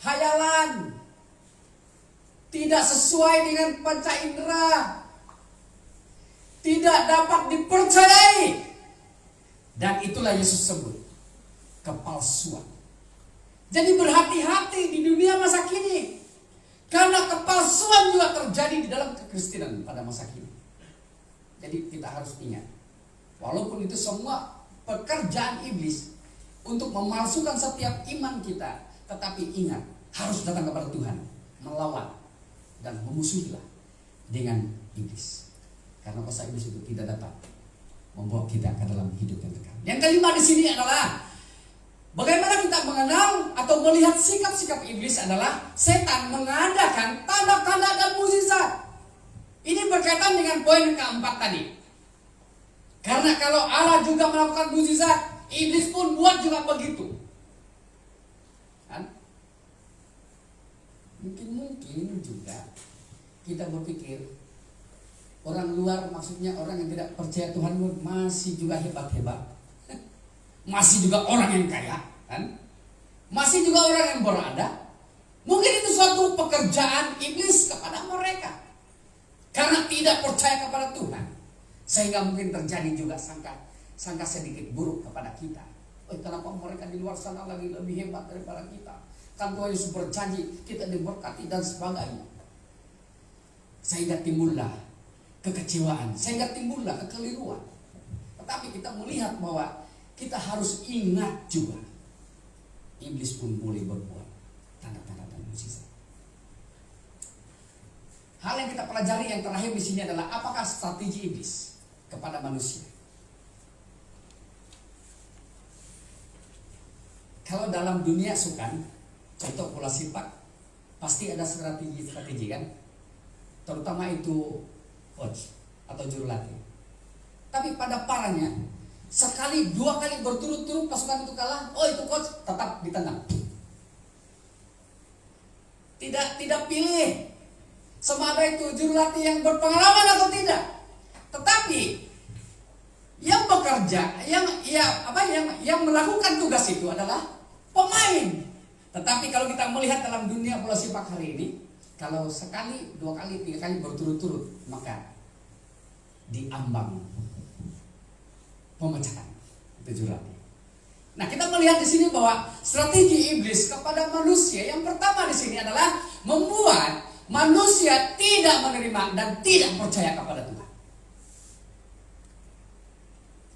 Hayalan. Tidak sesuai dengan panca indera. Tidak dapat dipercayai. Dan itulah Yesus sebut kepalsuan. Jadi berhati-hati di dunia masa kini. Karena kepalsuan juga terjadi di dalam kekristenan pada masa kini. Jadi kita harus ingat, walaupun itu semua pekerjaan iblis untuk memalsukan setiap iman kita, tetapi ingat, harus datang kepada Tuhan, melawan dan memusuhilah dengan iblis. Karena kuasa iblis itu tidak dapat membawa kita ke dalam hidup yang kekal. Yang kelima di sini adalah bagaimana kita mengenal atau melihat sikap-sikap iblis adalah setan mengadakan tanda-tanda dan mukjizat. Ini berkaitan dengan poin keempat tadi. Karena kalau Allah juga melakukan mukjizat, iblis pun buat juga begitu. Kan? Mungkin juga kita berpikir orang luar, maksudnya orang yang tidak percaya Tuhan masih juga hebat-hebat. Masih juga orang yang kaya, kan? Masih juga orang yang berada. Mungkin itu suatu pekerjaan iblis kepada mereka. Karena tidak percaya kepada Tuhan, sehingga mungkin terjadi juga sangka sedikit buruk kepada kita. Kenapa mereka di luar sana lagi lebih hebat daripada kita? Kan Tuhan Yesus berjanji kita diberkati dan sebagainya. Sehingga timbullah kekecewaan, sehingga timbullah kekeliruan. Tetapi kita melihat bahwa kita harus ingat juga, iblis pun boleh berbuat tanda-tanda dan mukjizat. Hal yang kita pelajari yang terakhir di sini adalah apakah strategi iblis kepada manusia. Kalau dalam dunia sukan, contoh bola sepak, pasti ada strategi kan, terutama itu coach atau juru latih. Tapi pada parahnya, sekali dua kali berturut-turut pasukan itu kalah, itu coach tetap ditendang. Tidak pilih sama ada itu juru latih yang berpengalaman atau tidak. Tetapi yang bekerja, yang melakukan tugas itu adalah pemain. Tetapi kalau kita melihat dalam dunia bola sepak hari ini, kalau sekali, dua kali, tiga kali berturut-turut, maka diambang pemecahan itu juru latih. Nah, kita melihat di sini bahwa strategi iblis kepada manusia yang pertama di sini adalah membuat manusia tidak menerima dan tidak percaya kepada Tuhan.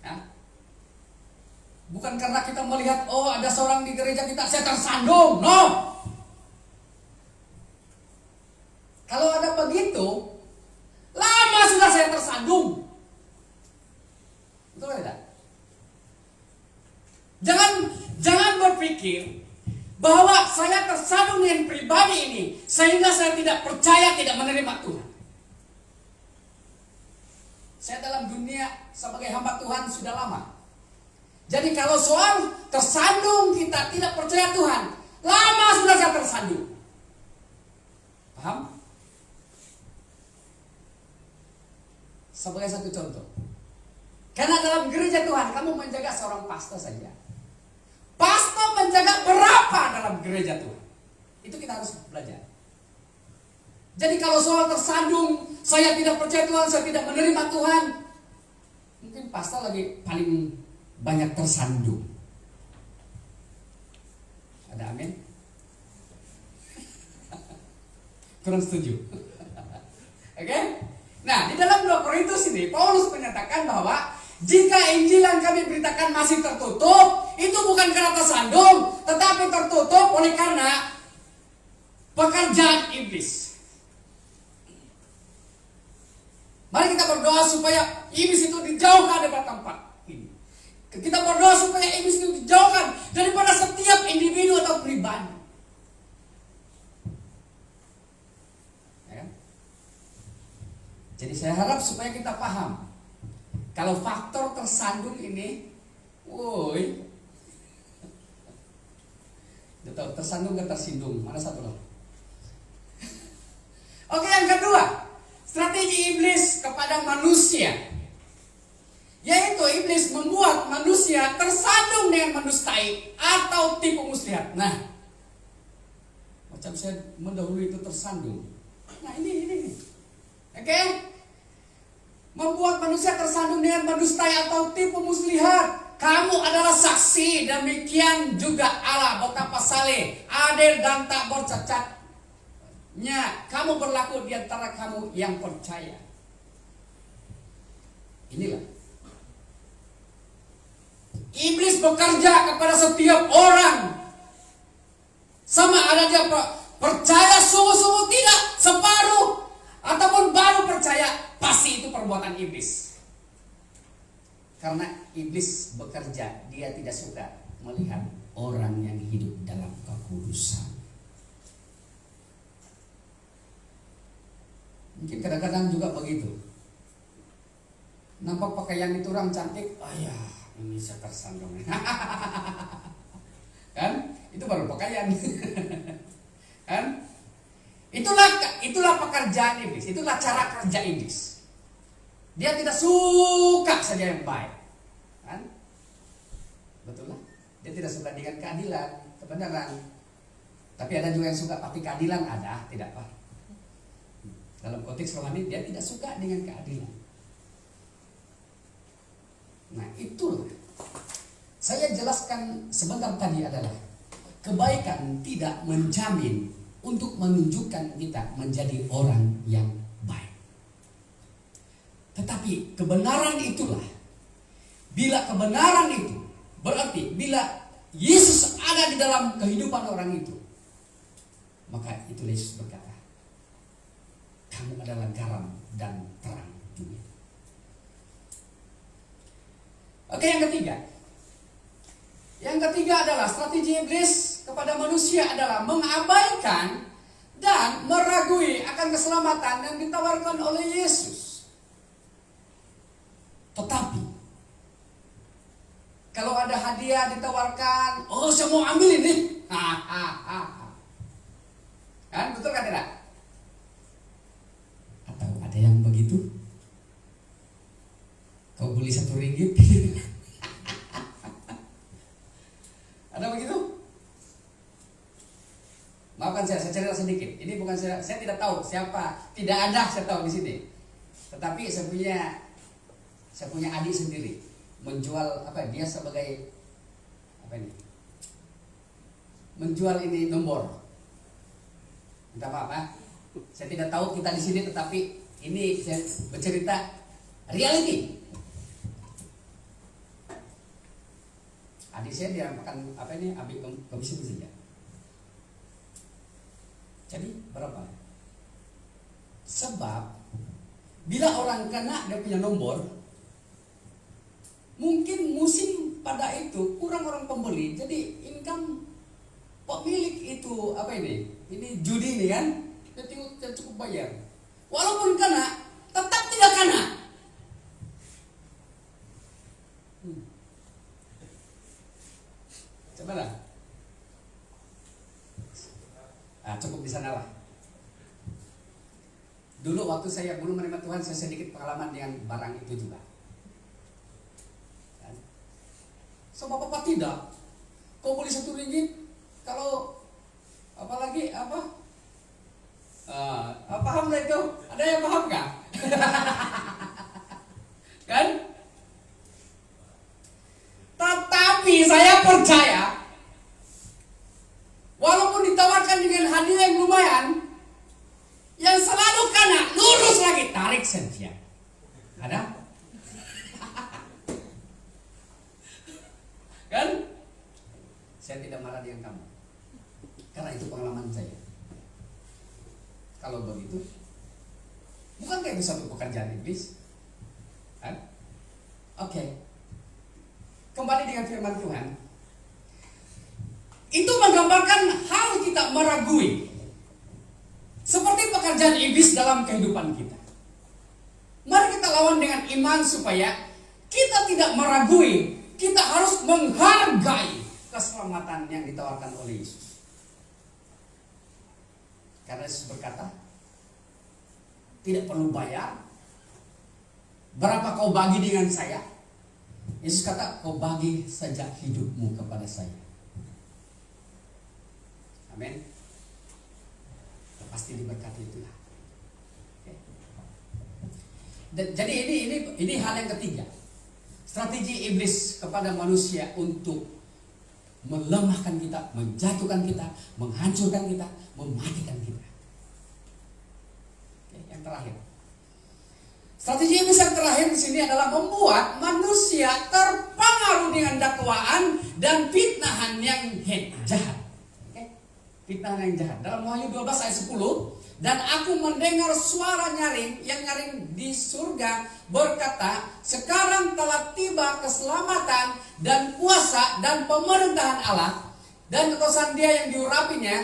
Ya? Bukan karena kita melihat, ada seorang di gereja kita, saya tersandung. No. Kalau ada begitu, lama sudah saya tersandung. Betul tidak? Jangan berpikir bahwa saya tersandung dengan pribadi ini sehingga saya tidak percaya, tidak menerima Tuhan. Saya dalam dunia sebagai hamba Tuhan sudah lama. Jadi kalau soal tersandung kita tidak percaya Tuhan, lama sudah saya tersandung. Paham? Sebagai satu contoh, karena dalam gereja Tuhan kamu menjaga seorang pastor saja. Pastor menjaga berapa dalam gereja Tuhan? Itu kita harus belajar. Jadi kalau soal tersandung, saya tidak percaya Tuhan, saya tidak menerima Tuhan, mungkin pastor lagi paling banyak tersandung. Ada amin? Kurang setuju? Oke? Nah, di dalam 2 Korintus sini Paulus menyatakan bahwa jika Injil yang kami beritakan masih tertutup, itu bukan karena tersandung, tetapi tertutup oleh karena pekerjaan iblis. Mari kita berdoa supaya iblis itu dijauhkan dari tempat ini. Kita berdoa supaya iblis itu dijauhkan daripada setiap individu atau pribadi. Ya kan? Jadi saya harap supaya kita paham, kalau faktor tersandung ini, woi, tersandung ke tersinggung, mana satu lagi? Oke, yang kedua, strategi iblis kepada manusia, yaitu iblis membuat manusia tersandung dengan mendustai atau tipu muslihat. Nah, macam saya mendahului itu tersandung. Nah ini. Oke? Membuat manusia tersandung dengan mendustai atau tipu muslihat. Kamu adalah saksi, demikian juga Allah betapa saleh, adil dan tak bercacat. Kamu berlaku di antara kamu yang percaya. Inilah iblis bekerja kepada setiap orang, sama ada dia percaya sungguh-sungguh tidak, separuh ataupun baru percaya, pasti itu perbuatan iblis. Karena iblis bekerja, dia tidak suka melihat orang yang hidup dalam kekudusan. Mungkin kadang-kadang juga begitu. Nampak pakaian itu orang cantik, ayah, ini saya tersandung. Kan? Itu baru pakaian. Kan? Itulah pekerjaan iblis, itulah cara kerja iblis. Dia tidak suka saja yang baik. Kan? Betul lah. Dia tidak suka dengan keadilan, kebenaran. Tapi ada juga yang suka, tapi keadilan ada, tidak Pak? Dalam konteks rohani dia tidak suka dengan keadilan. Nah itulah saya jelaskan sebentar tadi adalah kebaikan tidak menjamin untuk menunjukkan kita menjadi orang yang baik. Tetapi kebenaran itulah, bila kebenaran itu berarti bila Yesus ada di dalam kehidupan orang itu, maka itu Yesus berkata, kamu adalah garam dan terang dunia. Oke, yang ketiga. Yang ketiga adalah strategi iblis kepada manusia adalah mengabaikan dan meragui akan keselamatan yang ditawarkan oleh Yesus. Tetapi kalau ada hadiah ditawarkan, oh saya mau ambil ini. Kan betul kan tidak? Atau ada yang begitu? Kau beli RM1. Ada begitu? Maafkan saya cerita sedikit. Ini bukan saya tidak tahu siapa, tidak ada saya tahu di sini. Tetapi saya punya adik sendiri menjual dia sebagai menjual ini nomor. Minta maaf saya tidak tahu kita di sini, tetapi ini saya bercerita reality. Adik saya dia makan ambil komisi saja. Jadi berapa? Sebab bila orang kena dia punya nomor, mungkin musim pada itu kurang orang pembeli, jadi income pemilik itu ini judi ini kan, dia cukup bayar. Walaupun kena, tetap tidak kena. Coba lah. Cukup di sana lah. Dulu waktu saya belum menerima Tuhan, saya sedikit pengalaman dengan barang itu juga. Sama Bapak tidak. Kau beli RM1, kalau apalagi paham lah itu? Ada yang paham nggak? Kan? Tetapi saya percaya, walaupun ditawarkan dengan hadiah yang lumayan, yang selalu kena lurus lagi tarik saja. Ada? itu satu pekerjaan iblis? Oke. Kembali dengan firman Tuhan. Itu menggambarkan hal kita meragui. Seperti pekerjaan iblis dalam kehidupan kita. Mari kita lawan dengan iman supaya kita tidak meragui. Kita harus menghargai keselamatan yang ditawarkan oleh Yesus. Karena Yesus berkata, tidak perlu bayar. Berapa kau bagi dengan saya? Yesus kata, kau bagi saja hidupmu kepada saya. Amin. Pasti diberkati itulah. Oke. Jadi ini hal yang ketiga. Strategi iblis kepada manusia untuk melemahkan kita, menjatuhkan kita, menghancurkan kita, mematikan kita. Oke, yang terakhir. Strategi iblis yang terakhir di sini adalah membuat manusia terpengaruh dengan dakwaan dan fitnahan yang jahat. Oke? Fitnahan yang jahat. Dalam Wahyu 12 ayat 10, dan aku mendengar suara nyaring yang nyaring di surga berkata, sekarang telah tiba keselamatan dan kuasa dan pemerintahan Allah dan kekuasaan Dia yang diurapinya,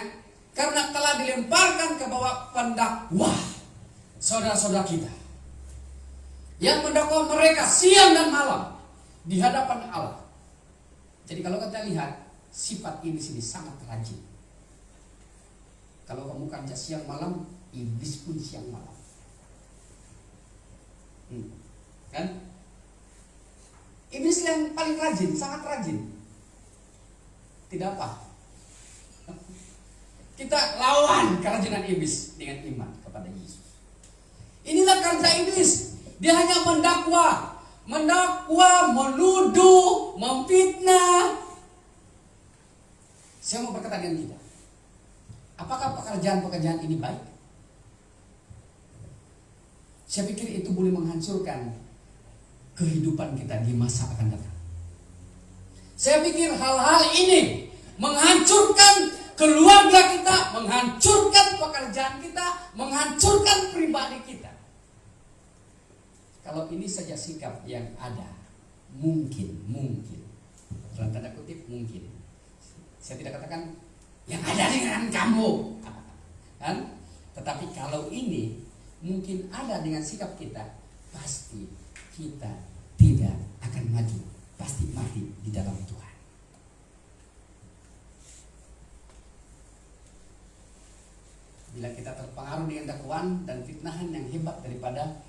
karena telah dilemparkan ke bawah pendakwa saudara-saudara kita yang mendakwa mereka siang dan malam di hadapan Allah. Jadi kalau kita lihat sifat ini sini sangat rajin. Kalau kamu kerja siang malam, iblis pun siang malam. Kan? Iblis yang paling rajin, sangat rajin. Tidak apa. Kita lawan kerajinan iblis dengan iman kepada Yesus. Inilah kerja iblis. Dia hanya mendakwa, menuduh, memfitnah. Saya mau berkata dengan kita, apakah pekerjaan-pekerjaan ini baik? Saya pikir itu boleh menghancurkan kehidupan kita di masa akan datang. Saya pikir hal-hal ini menghancurkan keluarga kita, menghancurkan pekerjaan kita, menghancurkan pribadi kita. Kalau ini saja sikap yang ada, mungkin, dalam tanda kutip mungkin. Saya tidak katakan yang ada dengan kamu, kan? Tetapi kalau ini mungkin ada dengan sikap kita, pasti kita tidak akan maju, pasti mati di dalam Tuhan. Bila kita terpengaruh dengan dakwaan dan fitnahan yang hebat daripada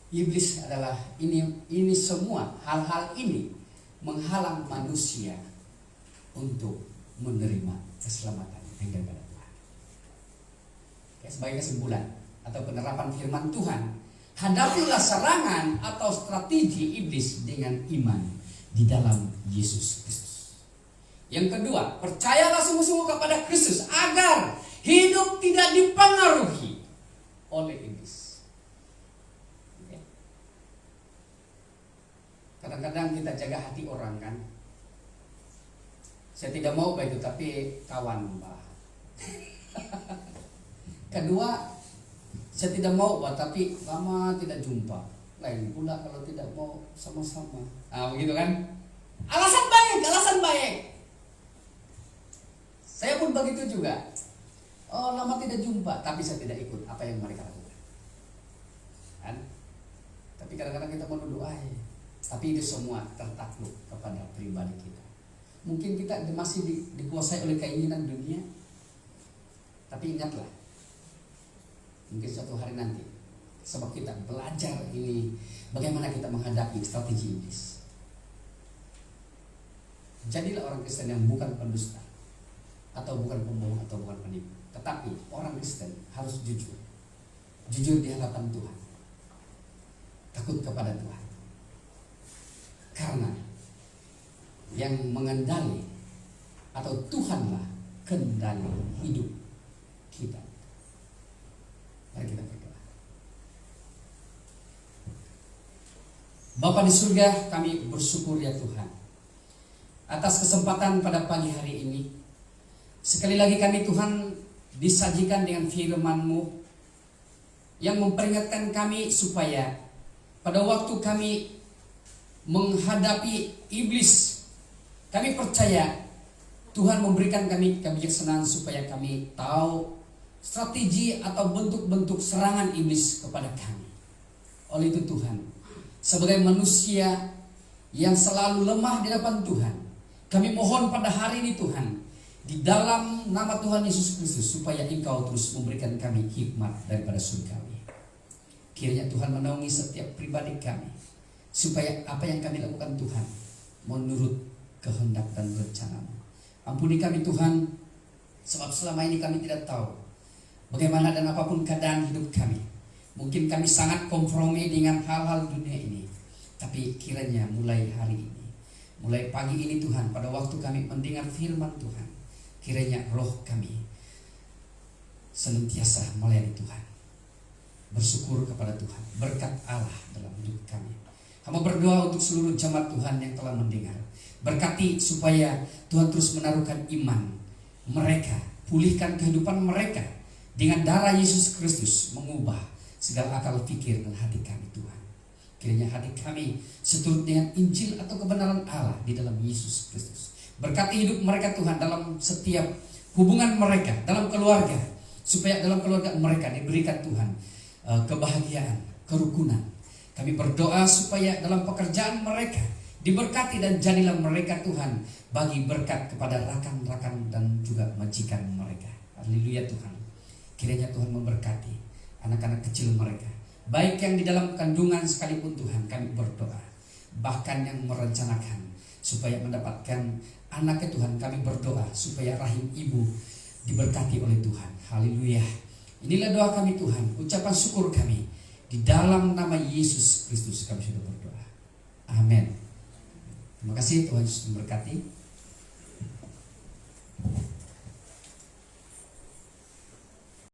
iblis, adalah ini semua hal-hal ini menghalang manusia untuk menerima keselamatan yang daripada Tuhan. Oke, sebagai kesimpulan atau penerapan firman Tuhan, hadapilah serangan atau strategi iblis dengan iman di dalam Yesus Kristus. Yang kedua, percayalah sungguh-sungguh kepada Kristus agar hidup tidak dipengaruhi oleh iblis. Kadang-kadang kita jaga hati orang, kan. Saya tidak mau itu, tapi kawan, Mbak. Kedua, saya tidak mau, tapi lama tidak jumpa. Lain pula kalau tidak mau sama-sama. Begitu kan? Alasan baik. Saya pun begitu juga. Oh, lama tidak jumpa, tapi saya tidak ikut apa yang mereka lakukan. Kan? Tapi kadang-kadang kita menuduh, tapi itu semua tertakluk kepada pribadi kita. Mungkin kita masih dikuasai oleh keinginan dunia. Tapi ingatlah, mungkin suatu hari nanti, sebab kita belajar ini, bagaimana kita menghadapi strategi iblis. Jadilah orang Kristen yang bukan pendusta, atau bukan pembohong, atau bukan penipu. Tetapi orang Kristen harus jujur di hadapan Tuhan, takut kepada Tuhan. Karena yang mengendali atau Tuhanlah kendali hidup kita. Mari kita berdoa. Bapa di surga, kami bersyukur ya Tuhan atas kesempatan pada pagi hari ini. Sekali lagi kami Tuhan disajikan dengan firman-Mu yang memperingatkan kami supaya pada waktu kami menghadapi iblis, kami percaya Tuhan memberikan kami kebijaksanaan supaya kami tahu strategi atau bentuk-bentuk serangan iblis kepada kami. Oleh itu Tuhan, sebagai manusia yang selalu lemah di hadapan Tuhan, kami mohon pada hari ini Tuhan, di dalam nama Tuhan Yesus Kristus, supaya Engkau terus memberikan kami hikmat daripada surgawi. Kiranya Tuhan menaungi setiap pribadi kami, supaya apa yang kami lakukan Tuhan menurut kehendak dan rencana-Mu. Ampuni kami Tuhan, sebab selama ini kami tidak tahu bagaimana dan apapun keadaan hidup kami. Mungkin kami sangat kompromi dengan hal-hal dunia ini. Tapi kiranya mulai hari ini, mulai pagi ini Tuhan, pada waktu kami mendengar firman Tuhan, kiranya roh kami senantiasa melayani Tuhan, bersyukur kepada Tuhan, berkat Allah dalam hidup kami. Hamba berdoa untuk seluruh jemaat Tuhan yang telah mendengar. Berkati supaya Tuhan terus menaruhkan iman mereka, pulihkan kehidupan mereka dengan darah Yesus Kristus, mengubah segala akal pikir dan hati kami Tuhan. Kiranya hati kami seturut dengan Injil atau kebenaran Allah di dalam Yesus Kristus. Berkati hidup mereka Tuhan dalam setiap hubungan mereka, dalam keluarga, supaya dalam keluarga mereka diberikan Tuhan kebahagiaan, kerukunan. Kami berdoa supaya dalam pekerjaan mereka diberkati, dan jadilah mereka Tuhan bagi berkat kepada rakan-rakan dan juga majikan mereka. Haleluya Tuhan. Kiranya Tuhan memberkati anak-anak kecil mereka, baik yang di dalam kandungan sekalipun Tuhan, kami berdoa. Bahkan yang merencanakan supaya mendapatkan anaknya Tuhan, kami berdoa supaya rahim ibu diberkati oleh Tuhan. Haleluya. Inilah doa kami Tuhan, ucapan syukur kami. Di dalam nama Yesus Kristus kami sudah berdoa. Amin. Terima kasih, Tuhan Yesus memberkati.